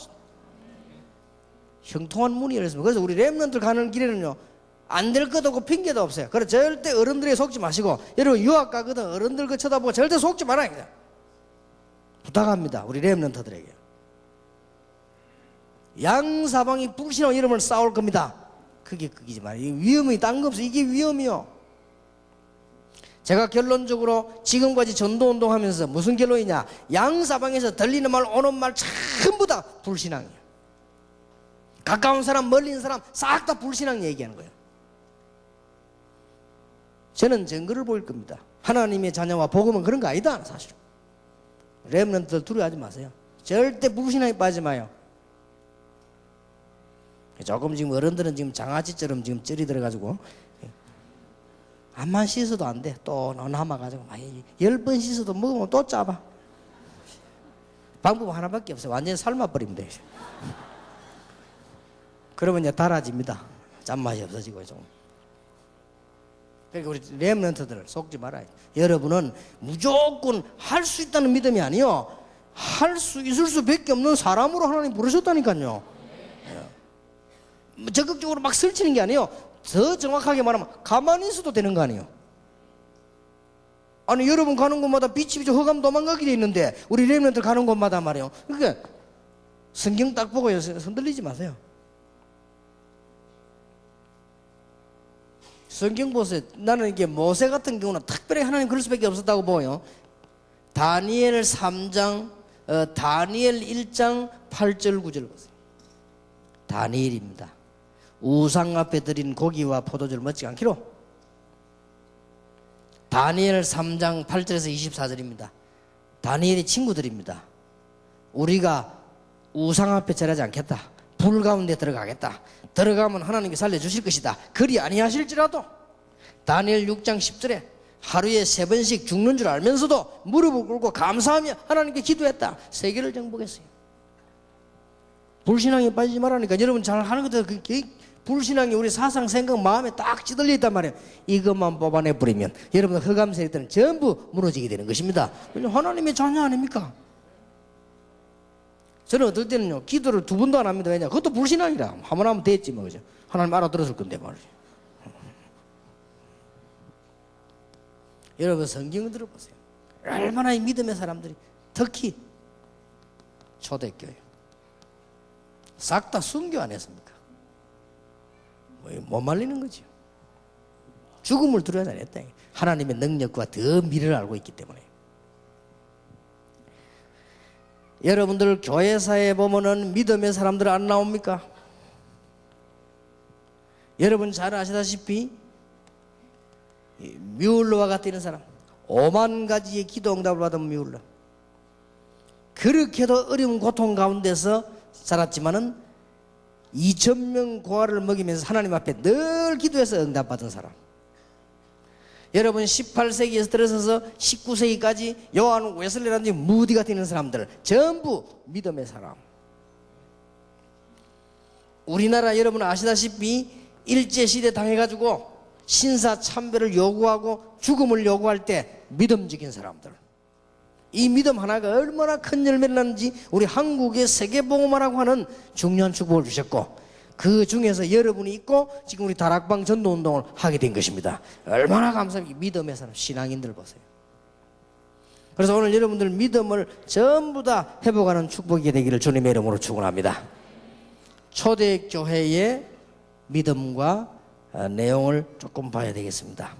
형통한 문이 열렸습니다. 그래서 우리 렘넌트들 가는 길에는요, 안 될 것도 없고 핑계도 없어요. 그래서 절대 어른들에게 속지 마시고, 여러분 유학 가거든 어른들 그 쳐다보고 절대 속지 말아야 돼요. 부탁합니다. 우리 렘넌트들에게. 양사방이 불신하고 이름을 싸울 겁니다. 그게 극이지 말이에요. 위험이 딴 거 없어. 이게 위험이요. 제가 결론적으로 지금까지 전도운동 하면서 무슨 결론이냐? 양사방에서 들리는 말 오는 말 전부 다 불신앙이에요. 가까운 사람 멀리 있는 사람 싹 다 불신앙 얘기하는 거예요. 저는 증거를 보일 겁니다. 하나님의 자녀와 복음은 그런 거 아니다 사실. 렘넌트들 두려워하지 마세요. 절대 불신앙에 빠지지 마요. 조금 지금 어른들은 지금 장아찌처럼 지금 쩔이 들어가지고 암만 씻어도 안 돼. 또 남아가지고 10번 씻어도 먹으면 또 짜봐. 방법 하나밖에 없어요. 완전히 삶아버리면 돼요. 그러면 이제 달아집니다. 짠맛이 없어지고 좀. 그러니까 우리 렘넌트들 속지 말아요. 여러분은 무조건 할 수 있다는 믿음이 아니요, 할 수 있을 수밖에 없는 사람으로 하나님 부르셨다니까요. 적극적으로 막 설치는 게 아니에요. 더 정확하게 말하면 가만히 있어도 되는 거 아니에요. 아니 여러분 가는 곳마다 빛이 비쳐 흑암 도망가게 돼 있는데 우리 렘넌트들 가는 곳마다 말이에요. 그러니까 성경 딱 보고 흔들리지 마세요. 성경 보세요. 나는 이게 모세 같은 경우는 특별히 하나님 그럴 수밖에 없었다고 보여요. 다니엘 3장, 다니엘 1장 8절 9절 보세요. 다니엘입니다. 우상 앞에 드린 고기와 포도주를 먹지 않기로. 다니엘 3장 8절에서 24절입니다. 다니엘의 친구들입니다. 우리가 우상 앞에 절하지 않겠다. 불 가운데 들어가겠다. 들어가면 하나님께 살려주실 것이다. 그리 아니하실지라도. 다니엘 6장 10절에 하루에 3번씩 죽는 줄 알면서도 무릎을 꿇고 감사하며 하나님께 기도했다. 세계를 정복했어요. 불신앙에 빠지지 말라니까. 여러분 잘 하는 것들 불신앙이 우리 사상 생각 마음에 딱 찌들려 있단 말이에요. 이것만 뽑아내버리면 여러분 흑암세력들은 전부 무너지게 되는 것입니다. 하나님의 자녀 아닙니까? 저는 어떨 때는요 기도를 2번도 안 합니다. 왜냐? 그것도 불신앙이라. 한 번 하면 됐지 뭐. 그죠? 하나님 알아들었을 건데 말이죠. 여러분 성경을 들어보세요. 얼마나 이 믿음의 사람들이 특히 초대교회 싹 다 순교 안 했습니까? 못 말리는 거죠. 죽음을 두려워하지 않았다. 하나님의 능력과 더 미래를 알고 있기 때문에. 여러분들 교회사에 보면은 믿음의 사람들 안 나옵니까? 여러분 잘 아시다시피 뮬러와 같은 사람 5만 가지의 기도 응답을 받은 뮬러. 그렇게도 어려운 고통 가운데서 살았지만은 2,000명 고아를 먹이면서 하나님 앞에 늘 기도해서 응답받은 사람. 여러분 18세기에서 들어서서 19세기까지 요한 웨슬리라든지 무디 같은 사람들 전부 믿음의 사람. 우리나라 여러분 아시다시피 일제시대 당해가지고 신사참배를 요구하고 죽음을 요구할 때 믿음직인 사람들. 이 믿음 하나가 얼마나 큰 열매를 낳는지 우리 한국의 세계복음화라고 하는 중요한 축복을 주셨고, 그 중에서 여러분이 있고 지금 우리 다락방 전도운동을 하게 된 것입니다. 얼마나 감사합니까? 믿음의 사람, 신앙인들 보세요. 그래서 오늘 여러분들 믿음을 전부 다 회복하는 축복이 되기를 주님의 이름으로 축원합니다. 초대교회의 믿음과 내용을 조금 봐야 되겠습니다.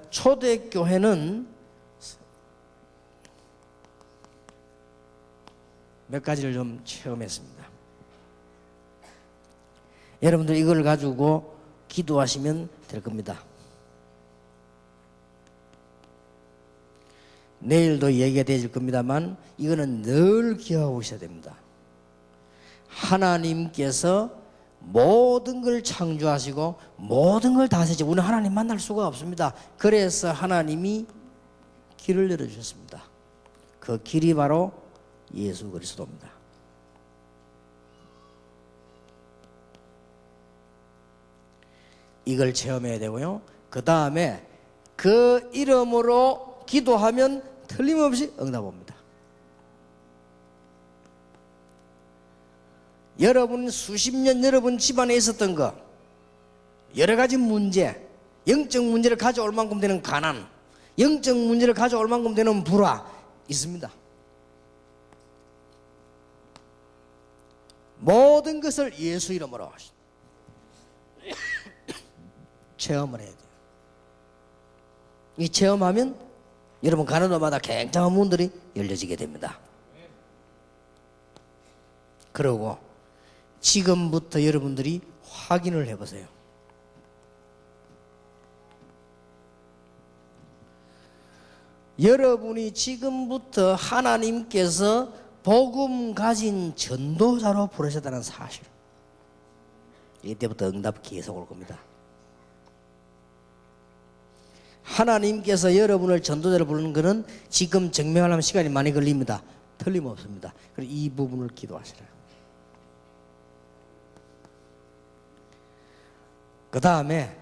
초대교회는 몇 가지를 좀 체험했습니다. 여러분들 이걸 가지고 기도하시면 될 겁니다. 내일도 얘기가 되질 겁니다만 이거는 늘 기억하고 있어야 됩니다. 하나님께서 모든 걸 창조하시고 모든 걸 다스리시고 우리는 하나님 만날 수가 없습니다. 그래서 하나님이 길을 열어주셨습니다. 그 길이 바로 예수 그리스도입니다. 이걸 체험해야 되고요. 그 다음에 그 이름으로 기도하면 틀림없이 응답 옵니다. 여러분 수십 년 여러분 집안에 있었던 거 여러 가지 문제, 영적 문제를 가져올 만큼 되는 가난, 영적 문제를 가져올 만큼 되는 불화 있습니다. 모든 것을 예수 이름으로 체험을 해야 돼요. 이 체험하면 여러분 가는 곳마다 굉장한 문들이 열려지게 됩니다. 그리고 지금부터 여러분들이 확인을 해보세요. 여러분이 지금부터 하나님께서 복음 가진 전도자로 부르셨다는 사실, 이때부터 응답 계속 올 겁니다. 하나님께서 여러분을 전도자로 부르는 것은 지금 증명하려면 시간이 많이 걸립니다. 틀림없습니다. 그래서 이 부분을 기도하시라. 그 다음에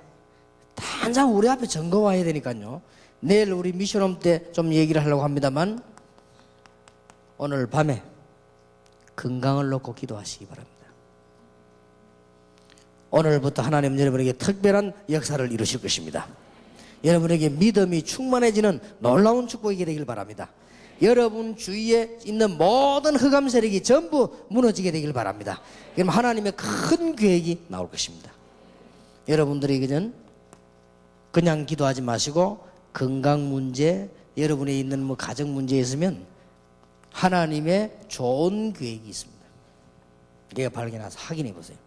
당장 우리 앞에 증거 와야 되니까요. 내일 우리 미션홈 때 좀 얘기를 하려고 합니다만 오늘 밤에 건강을 놓고 기도하시기 바랍니다. 오늘부터 하나님 여러분에게 특별한 역사를 이루실 것입니다. 여러분에게 믿음이 충만해지는 놀라운 축복이 되길 바랍니다. 여러분 주위에 있는 모든 흑암 세력이 전부 무너지게 되길 바랍니다. 그럼 하나님의 큰 계획이 나올 것입니다. 여러분들이 그냥 기도하지 마시고 건강 문제, 여러분에 있는 뭐 가정 문제에 있으면 하나님의 좋은 계획이 있습니다. 내가 발견해서 확인해 보세요.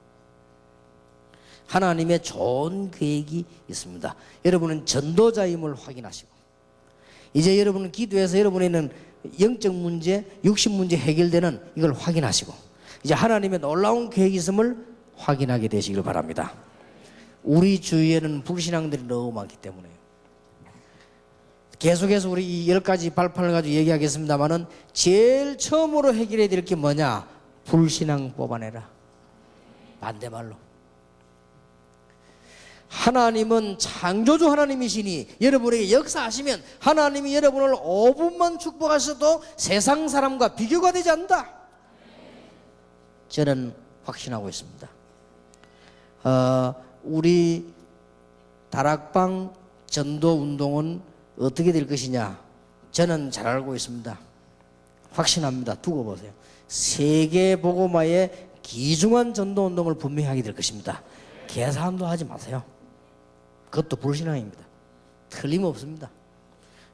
하나님의 좋은 계획이 있습니다. 여러분은 전도자임을 확인하시고 이제 여러분은 기도해서 여러분에 있는 영적 문제, 육신 문제 해결되는 이걸 확인하시고 이제 하나님의 놀라운 계획이 있음을 확인하게 되시길 바랍니다. 우리 주위에는 불신앙들이 너무 많기 때문에요. 계속해서 우리 이 10가지 발판을 가지고 얘기하겠습니다만은 제일 처음으로 해결해야 될 게 뭐냐? 불신앙 뽑아내라. 반대말로. 하나님은 창조주 하나님이시니 여러분에게 역사하시면 하나님이 여러분을 5분만 축복하셔도 세상 사람과 비교가 되지 않는다. 저는 확신하고 있습니다. 우리 다락방 전도운동은 어떻게 될 것이냐? 저는 잘 알고 있습니다. 확신합니다. 두고 보세요. 세계 복음화의 귀중한 전도운동을 분명히 하게 될 것입니다. 계산도 하지 마세요. 그것도 불신앙입니다. 틀림없습니다.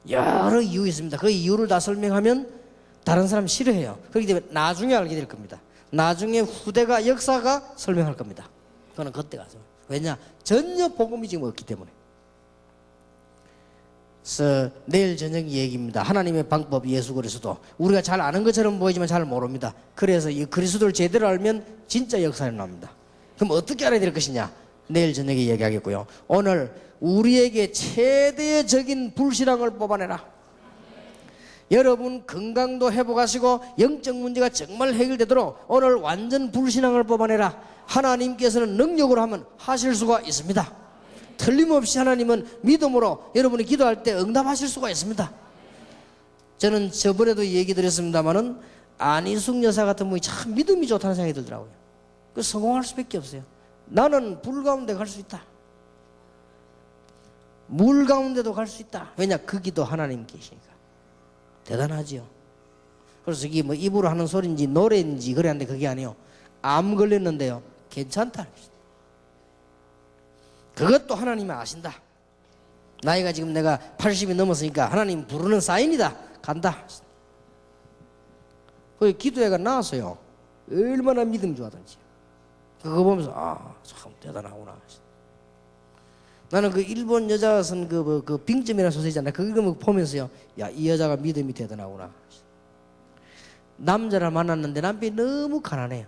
여러 이유 있습니다. 그 이유를 다 설명하면 다른 사람 싫어해요. 그렇기 때문에 나중에 알게 될 겁니다. 나중에 후대가 역사가 설명할 겁니다. 그거는 그때 가서. 왜냐? 전혀 복음이 지금 없기 때문에. 그래서 내일 저녁 얘기입니다. 하나님의 방법 예수 그리스도. 우리가 잘 아는 것처럼 보이지만 잘 모릅니다. 그래서 이 그리스도를 제대로 알면 진짜 역사가 나옵니다. 그럼 어떻게 알아야 될 것이냐? 내일 저녁에 얘기하겠고요. 오늘 우리에게 최대적인 불신앙을 뽑아내라. 여러분 건강도 회복하시고 영적 문제가 정말 해결되도록 오늘 완전 불신앙을 뽑아내라. 하나님께서는 능력으로 하면 하실 수가 있습니다. 틀림없이 하나님은 믿음으로 여러분이 기도할 때 응답하실 수가 있습니다. 저는 저번에도 얘기 드렸습니다마는 안희숙 여사 같은 분이 참 믿음이 좋다는 생각이 들더라고요. 그 성공할 수밖에 없어요. 나는 불 가운데 갈 수 있다. 물 가운데도 갈 수 있다. 왜냐? 거기도 하나님 계시니까. 대단하지요. 그래서 이게 뭐 입으로 하는 소리인지 노래인지 그래 하는데 그게 아니에요. 암 걸렸는데요. 괜찮다. 그것도 하나님이 아신다. 나이가 지금 내가 80이 넘었으니까 하나님 부르는 사인이다. 간다. 그 기도회가 나왔어요. 얼마나 믿음이 좋아하던지. 그거 보면서 참 대단하구나. 나는 그 일본 여자가 쓴 그 빙점이라는 소설이잖아요. 그거 보면서요, 야, 이 여자가 믿음이 대단하구나. 남자를 만났는데 남편이 너무 가난해요.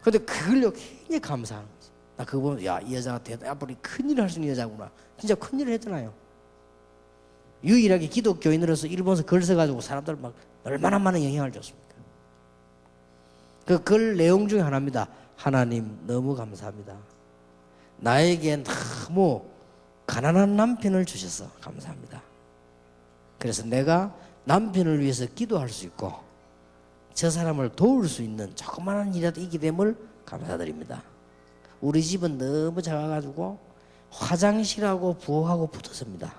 근데 그걸요 굉장히 감사한 거지. 나 그거 보면 야, 이 여자가 앞으로 큰일을 할 수 있는 여자구나. 진짜 큰일을 했잖아요. 유일하게 기독교인으로서 일본에서 글 써가지고 사람들 막 얼마나 많은 영향을 줬습니까? 그 글 내용 중에 하나입니다. 하나님 너무 감사합니다. 나에게 너무 가난한 남편을 주셔서 감사합니다. 그래서 내가 남편을 위해서 기도할 수 있고 저 사람을 도울 수 있는 조그마한 일이라도 있게 됨을 감사드립니다. 우리 집은 너무 작아가지고 화장실하고 부엌하고 붙었습니다.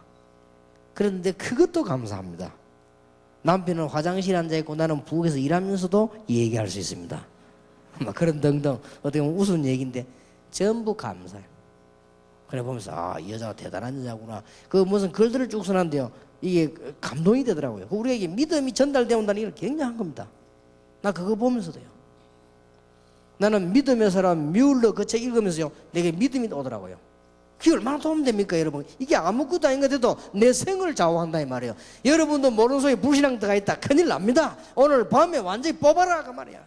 그런데 그것도 감사합니다. 남편은 화장실에 앉아있고 나는 부엌에서 일하면서도 얘기할 수 있습니다. 막 그런 등등 어떻게 보면 우스운 얘기인데 전부 감사해요. 그래 보면서 이 여자가 대단한 여자구나. 그 무슨 글들을 쭉 써놨는데요, 이게 감동이 되더라고요. 우리에게 믿음이 전달되온다는 게 굉장한 겁니다. 나 그거 보면서도요, 나는 믿음의 사람 뮬러 그 책 읽으면서요, 내게 믿음이 오더라고요. 그게 얼마나 도움 됩니까, 여러분? 이게 아무것도 아닌 것 같아도 내 생을 좌우한다 이 말이에요. 여러분도 모르는 속에 불신앙 들어가 있다, 큰일 납니다. 오늘 밤에 완전히 뽑아라 그 말이야.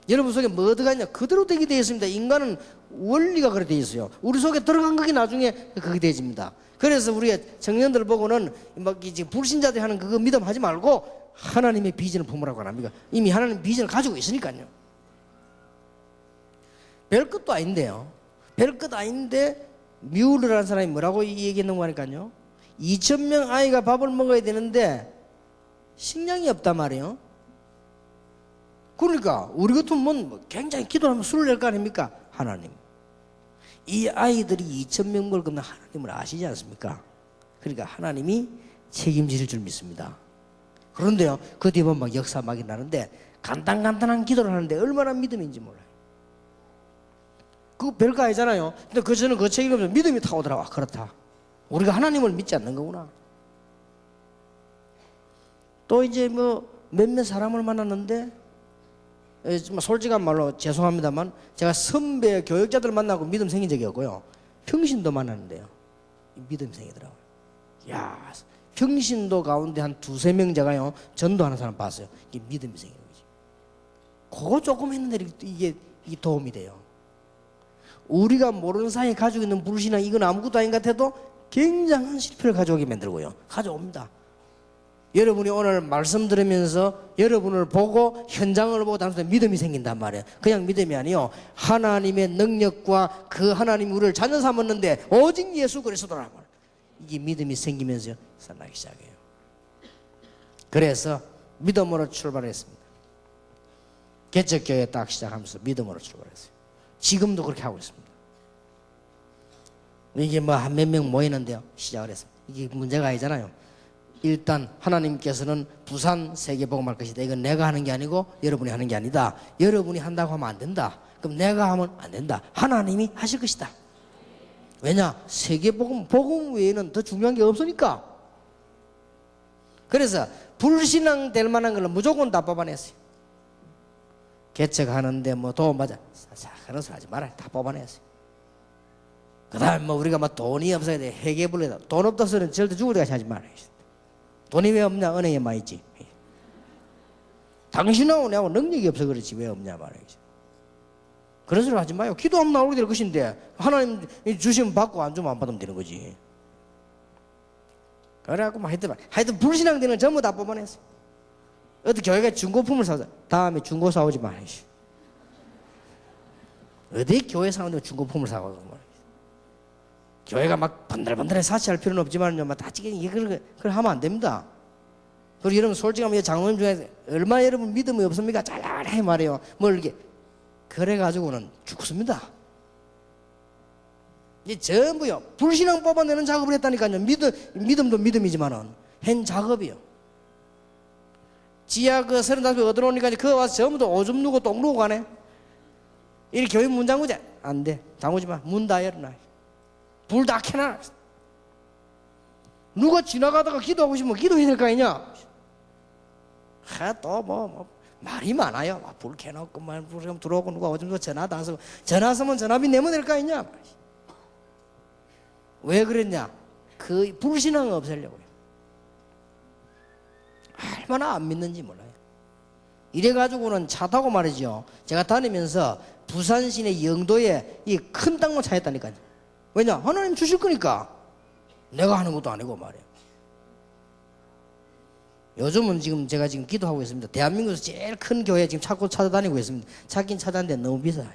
여러분 속에 뭐 들어가 있냐? 그대로 되게 되어 있습니다. 인간은 원리가 그렇게 되어 있어요. 우리 속에 들어간 것이 나중에 그게 되어집니다. 그래서 우리가 청년들 보고는 막 이제 불신자들이 하는 그거 믿음하지 말고 하나님의 비전을 품으라고 합니다. 이미 하나님 비전을 가지고 있으니까요. 별것도 아닌데요. 별것 아닌데 뮤르라는 사람이 뭐라고 얘기했는 거니까요. 2,000명 아이가 밥을 먹어야 되는데 식량이 없단 말이에요. 그러니까 우리 같으면 뭐 굉장히 기도하면 술을 낼 거 아닙니까? 하나님, 이 아이들이 2,000명 먹을 거면 하나님을 아시지 않습니까? 그러니까 하나님이 책임질 줄 믿습니다. 그런데요, 그 뒤에 보면 막 역사 막 나는데 간단한 기도를 하는데 얼마나 믿음인지 몰라요. 그거 별거 아니잖아요. 근데 저는 그 책 읽으면서 믿음이 타오더라고요. 그렇다, 우리가 하나님을 믿지 않는 거구나. 또 이제 뭐 몇몇 사람을 만났는데, 정말 솔직한 말로 죄송합니다만 제가 선배 교육자들 만나고 믿음 생긴 적이 없고요, 평신도 만났는데요, 믿음 생기더라고요. 야, 평신도 가운데 한 2-3명 제가요 전도하는 사람 봤어요. 이게 믿음이 생기는 거지. 그거 조금 했는데 이게 도움이 돼요. 우리가 모르는 사이에 가지고 있는 불신앙, 이건 아무것도 아닌 것 같아도 굉장한 실패를 가져오게 만들고요, 가져옵니다. 여러분이 오늘 말씀 들으면서 여러분을 보고 현장을 보고 단순히 믿음이 생긴단 말이에요. 그냥 믿음이 아니요, 하나님의 능력과 그 하나님이 우리를 자녀 삼았는데 오직 예수 그리스도라는 말, 이게 믿음이 생기면서 살아나기 시작해요. 그래서 믿음으로 출발했습니다. 개척교회 딱 시작하면서 믿음으로 출발했어요. 지금도 그렇게 하고 있습니다. 이게 뭐 한 몇 명 모이는데요, 시작을 했습니다. 이게 문제가 아니잖아요. 일단 하나님께서는 부산 세계복음할 것이다, 이건 내가 하는 게 아니고 여러분이 하는 게 아니다. 여러분이 한다고 하면 안 된다. 그럼 내가 하면 안 된다. 하나님이 하실 것이다. 왜냐? 세계복음, 복음 외에는 더 중요한 게 없으니까. 그래서 불신앙 될 만한 걸 무조건 다 뽑아냈어요. 개척하는데 뭐 도움 받아, 그런 소리 하지 마라, 다 뽑아냈어요. 그 다음에 뭐 우리가 막 돈이 없어야 돼, 회계불러다, 돈 없다 소리는 절대 죽을 때까지 하지 마라. 돈이 왜 없냐? 은행에 많이 있지. 당신하고 내하고 능력이 없어 그렇지 왜 없냐 말이지. 그런 소리 하지 마요. 기도하면 나오게 될 것인데 하나님 주시면 받고 안 주면 안 받으면 되는 거지. 그래갖고 막 하여튼 불신앙되는 전부 다 뽑아냈어. 어디 교회가 중고품을 사자, 다음에 중고 사오지 마. 어디 교회 사오는데 중고품을 사고 말이야. 교회가 막 번들번들해 사치할 필요는 없지만 다 찌개니 그걸 하면 안 됩니다. 그리고 여러분 솔직하면 장로님 중에 얼마나 여러분 믿음이 없습니까? 잘해 말이에요. 뭘 이렇게 그래가지고는 죽습니다. 이게 전부요 불신앙 뽑아내는 작업을 했다니까요. 믿음도 믿음이지만은 한 작업이요. 지하 그 35개 얻어놓으니까 그거 와서 전부 다 오줌 누고 똥 누고 가네. 이 교회 문 잠그자 안 돼. 잠그지 마. 문 다 열어놔. 불 다 켜놔. 누가 지나가다가 기도하고 싶으면 기도해야 될 거 아니냐. 또 말이 많아요. 불 켜놓고 불 들어오고 누가 어쩌면 전화도 안 쓰고 전화 쓰면 전화비 내면 될 거 아니냐. 왜 그랬냐? 그 불신앙을 없애려고요. 얼마나 안 믿는지 몰라요. 이래가지고는 차 타고 말이죠. 제가 다니면서 부산 시내 영도에 이 큰 땅만 찾았다니까요. 왜냐? 하나님 주실 거니까. 내가 하는 것도 아니고 말이에요. 요즘은 지금 제가 지금 기도하고 있습니다. 대한민국에서 제일 큰 교회 지금 찾고 찾아다니고 있습니다. 찾긴 찾았는데 너무 비싸요.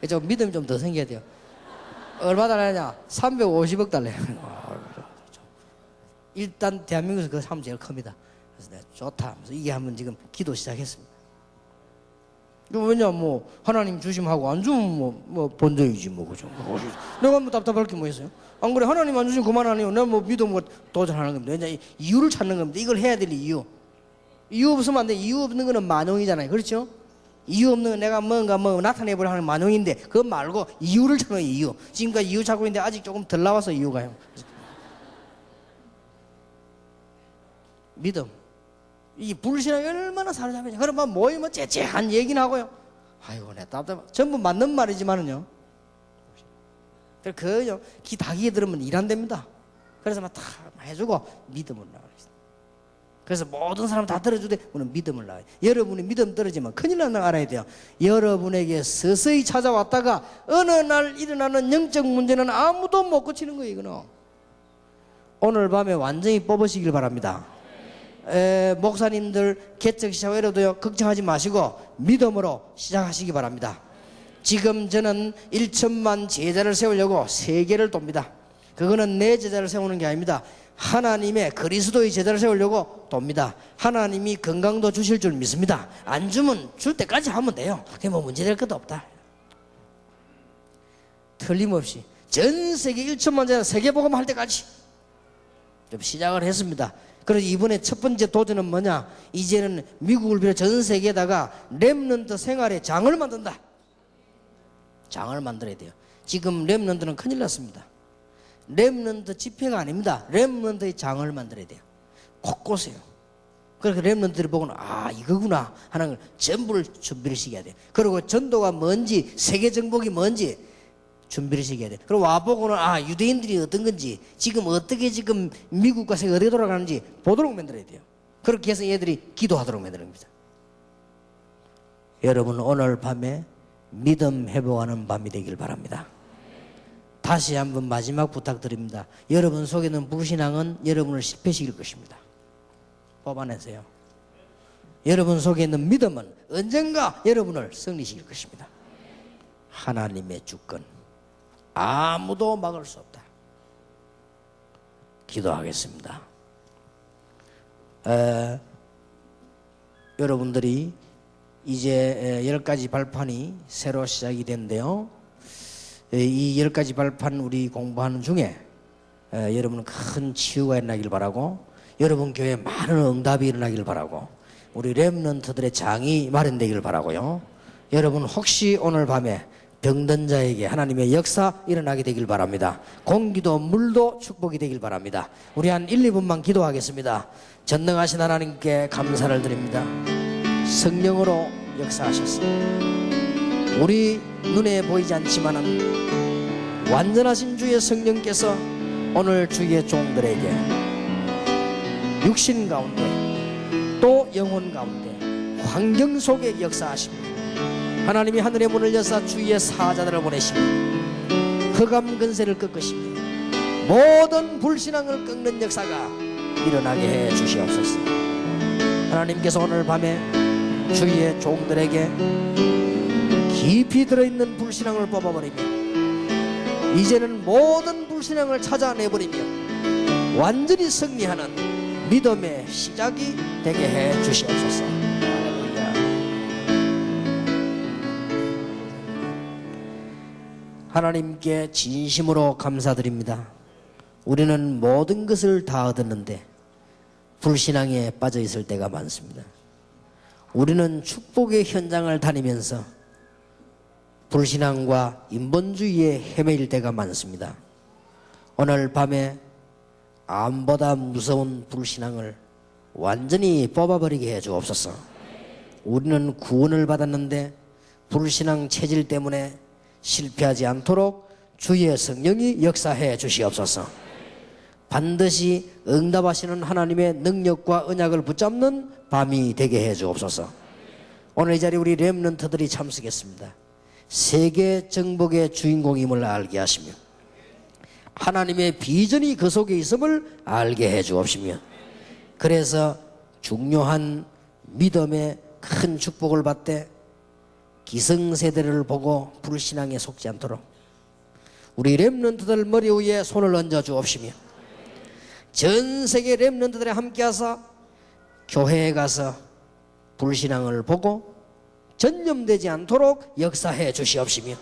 좀 믿음이 좀 더 생겨야 돼요. 얼마 달라냐? 350억 달러요. 일단 대한민국에서 그 사람 제일 큽니다. 그래서 내가 좋다. 그래서 이게 한번 지금 기도 시작했습니다. 왜냐 하나님 주심하고 안 주면 본전이지 그죠. 내가 답답할 게 뭐 있어요? 안 그래? 하나님 안 주시면 그만하네요. 내가 믿음 도전하는 겁니다. 왜냐 이유를 찾는 겁니다. 이걸 해야 될 이유 없으면 안 돼. 이유 없는 거는 만용이잖아요. 그렇죠? 이유 없는 건 내가 뭔가 나타내보려 하는 만용인데 그거 말고 이유를 찾는 이유. 지금까지 이유 찾고 있는데 아직 조금 덜 나와서 이유가요. 믿음. 이 불신앙이 얼마나 사로잡히냐. 그러면 모이면 째째한 얘기는 하고요. 아이고 내 답답해. 전부 맞는 말이지만은요. 그요 다 귀에 들으면 일 안 됩니다. 그래서 다 해주고 믿음을 나가요. 그래서 모든 사람 다 들어주되 우리는 믿음을 나가요. 여러분이 믿음 떨어지면 큰일 나는 걸 알아야 돼요. 여러분에게 서서히 찾아왔다가 어느 날 일어나는 영적 문제는 아무도 못 고치는 거예요. 이거는 오늘 밤에 완전히 뽑으시길 바랍니다. 목사님들 개척 시작해도요 걱정하지 마시고 믿음으로 시작하시기 바랍니다. 지금 저는 1천만 제자를 세우려고 세계를 돕니다. 그거는 내 제자를 세우는 게 아닙니다. 하나님의 그리스도의 제자를 세우려고 돕니다. 하나님이 건강도 주실 줄 믿습니다. 안 주면 줄 때까지 하면 돼요. 그게 문제될 것도 없다. 틀림없이 전 세계 1천만 제자 세계복음 할 때까지 좀 시작을 했습니다. 그래서 이번에 첫 번째 도전은 뭐냐? 이제는 미국을 비롯 전 세계에다가 렘넌트 생활의 장을 만든다. 장을 만들어야 돼요. 지금 렘넌트는 큰일 났습니다. 렘넌트 집회가 아닙니다. 렘넌트의 장을 만들어야 돼요. 곳곳에요. 그래서 렘넌트를 보고는 이거구나 하는 걸 전부를 준비를 시켜야 돼요. 그리고 전도가 뭔지 세계 정복이 뭔지 준비를 시켜야 돼. 그리고 와보고는 유대인들이 어떤 건지 지금 어떻게 지금 미국과 세계 어떻게 돌아가는지 보도록 만들어야 돼요. 그렇게 해서 얘들이 기도하도록 만드는 겁니다. 여러분 오늘 밤에 믿음 회복하는 밤이 되길 바랍니다. 다시 한번 마지막 부탁드립니다. 여러분 속에 있는 불신앙은 여러분을 실패시킬 것입니다. 뽑아내세요. 여러분 속에 있는 믿음은 언젠가 여러분을 승리시킬 것입니다. 하나님의 주권 아무도 막을 수 없다. 기도하겠습니다. 여러분들이 이제 10가지 발판이 새로 시작이 된대요. 이 10가지 발판 우리 공부하는 중에 여러분 큰 치유가 일어나길 바라고, 여러분 교회에 많은 응답이 일어나길 바라고, 우리 렘넌트들의 장이 마련되길 바라고요. 여러분 혹시 오늘 밤에 병든 자에게 하나님의 역사 일어나게 되길 바랍니다. 공기도 물도 축복이 되길 바랍니다. 우리 한 1, 2분만 기도하겠습니다. 전능하신 하나님께 감사를 드립니다. 성령으로 역사하셨습니다. 우리 눈에 보이지 않지만은 완전하신 주의 성령께서 오늘 주의 종들에게 육신 가운데 또 영혼 가운데 환경 속에 역사하십니다. 하나님이 하늘의 문을 여사 주의 사자들을 보내시며 흑암 근세를 꺾으시며 모든 불신앙을 꺾는 역사가 일어나게 해 주시옵소서. 하나님께서 오늘 밤에 주의 종들에게 깊이 들어있는 불신앙을 뽑아버리며 이제는 모든 불신앙을 찾아내버리며 완전히 승리하는 믿음의 시작이 되게 해 주시옵소서. 하나님께 진심으로 감사드립니다. 우리는 모든 것을 다 얻었는데 불신앙에 빠져 있을 때가 많습니다. 우리는 축복의 현장을 다니면서 불신앙과 인본주의에 헤매일 때가 많습니다. 오늘 밤에 암보다 무서운 불신앙을 완전히 뽑아버리게 해 주옵소서. 우리는 구원을 받았는데 불신앙 체질 때문에 실패하지 않도록 주의 성령이 역사해 주시옵소서. 반드시 응답하시는 하나님의 능력과 언약을 붙잡는 밤이 되게 해 주옵소서. 오늘 이 자리에 우리 렘넌트들이 참석했습니다. 세계 정복의 주인공임을 알게 하시며 하나님의 비전이 그 속에 있음을 알게 해 주옵시며, 그래서 중요한 믿음의 큰 축복을 받되 기성세대를 보고 불신앙에 속지 않도록 우리 렘넌트들 머리 위에 손을 얹어 주옵시며, 전 세계 렘넌트들이 함께하사 교회에 가서 불신앙을 보고 전념되지 않도록 역사해 주시옵시며,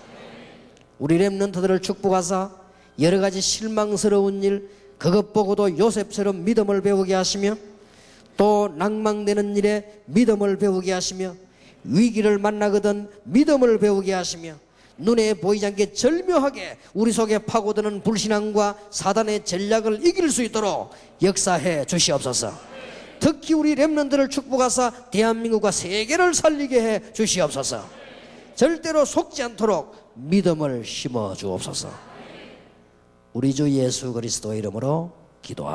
우리 렘넌트들을 축복하사 여러 가지 실망스러운 일, 그것 보고도 요셉처럼 믿음을 배우게 하시며, 또 낭망되는 일에 믿음을 배우게 하시며, 위기를 만나거든 믿음을 배우게 하시며, 눈에 보이지 않게 절묘하게 우리 속에 파고드는 불신앙과 사단의 전략을 이길 수 있도록 역사해 주시옵소서. 특히 우리 렘넌트를 축복하사 대한민국과 세계를 살리게 해 주시옵소서. 절대로 속지 않도록 믿음을 심어 주옵소서. 우리 주 예수 그리스도의 이름으로 기도합니다.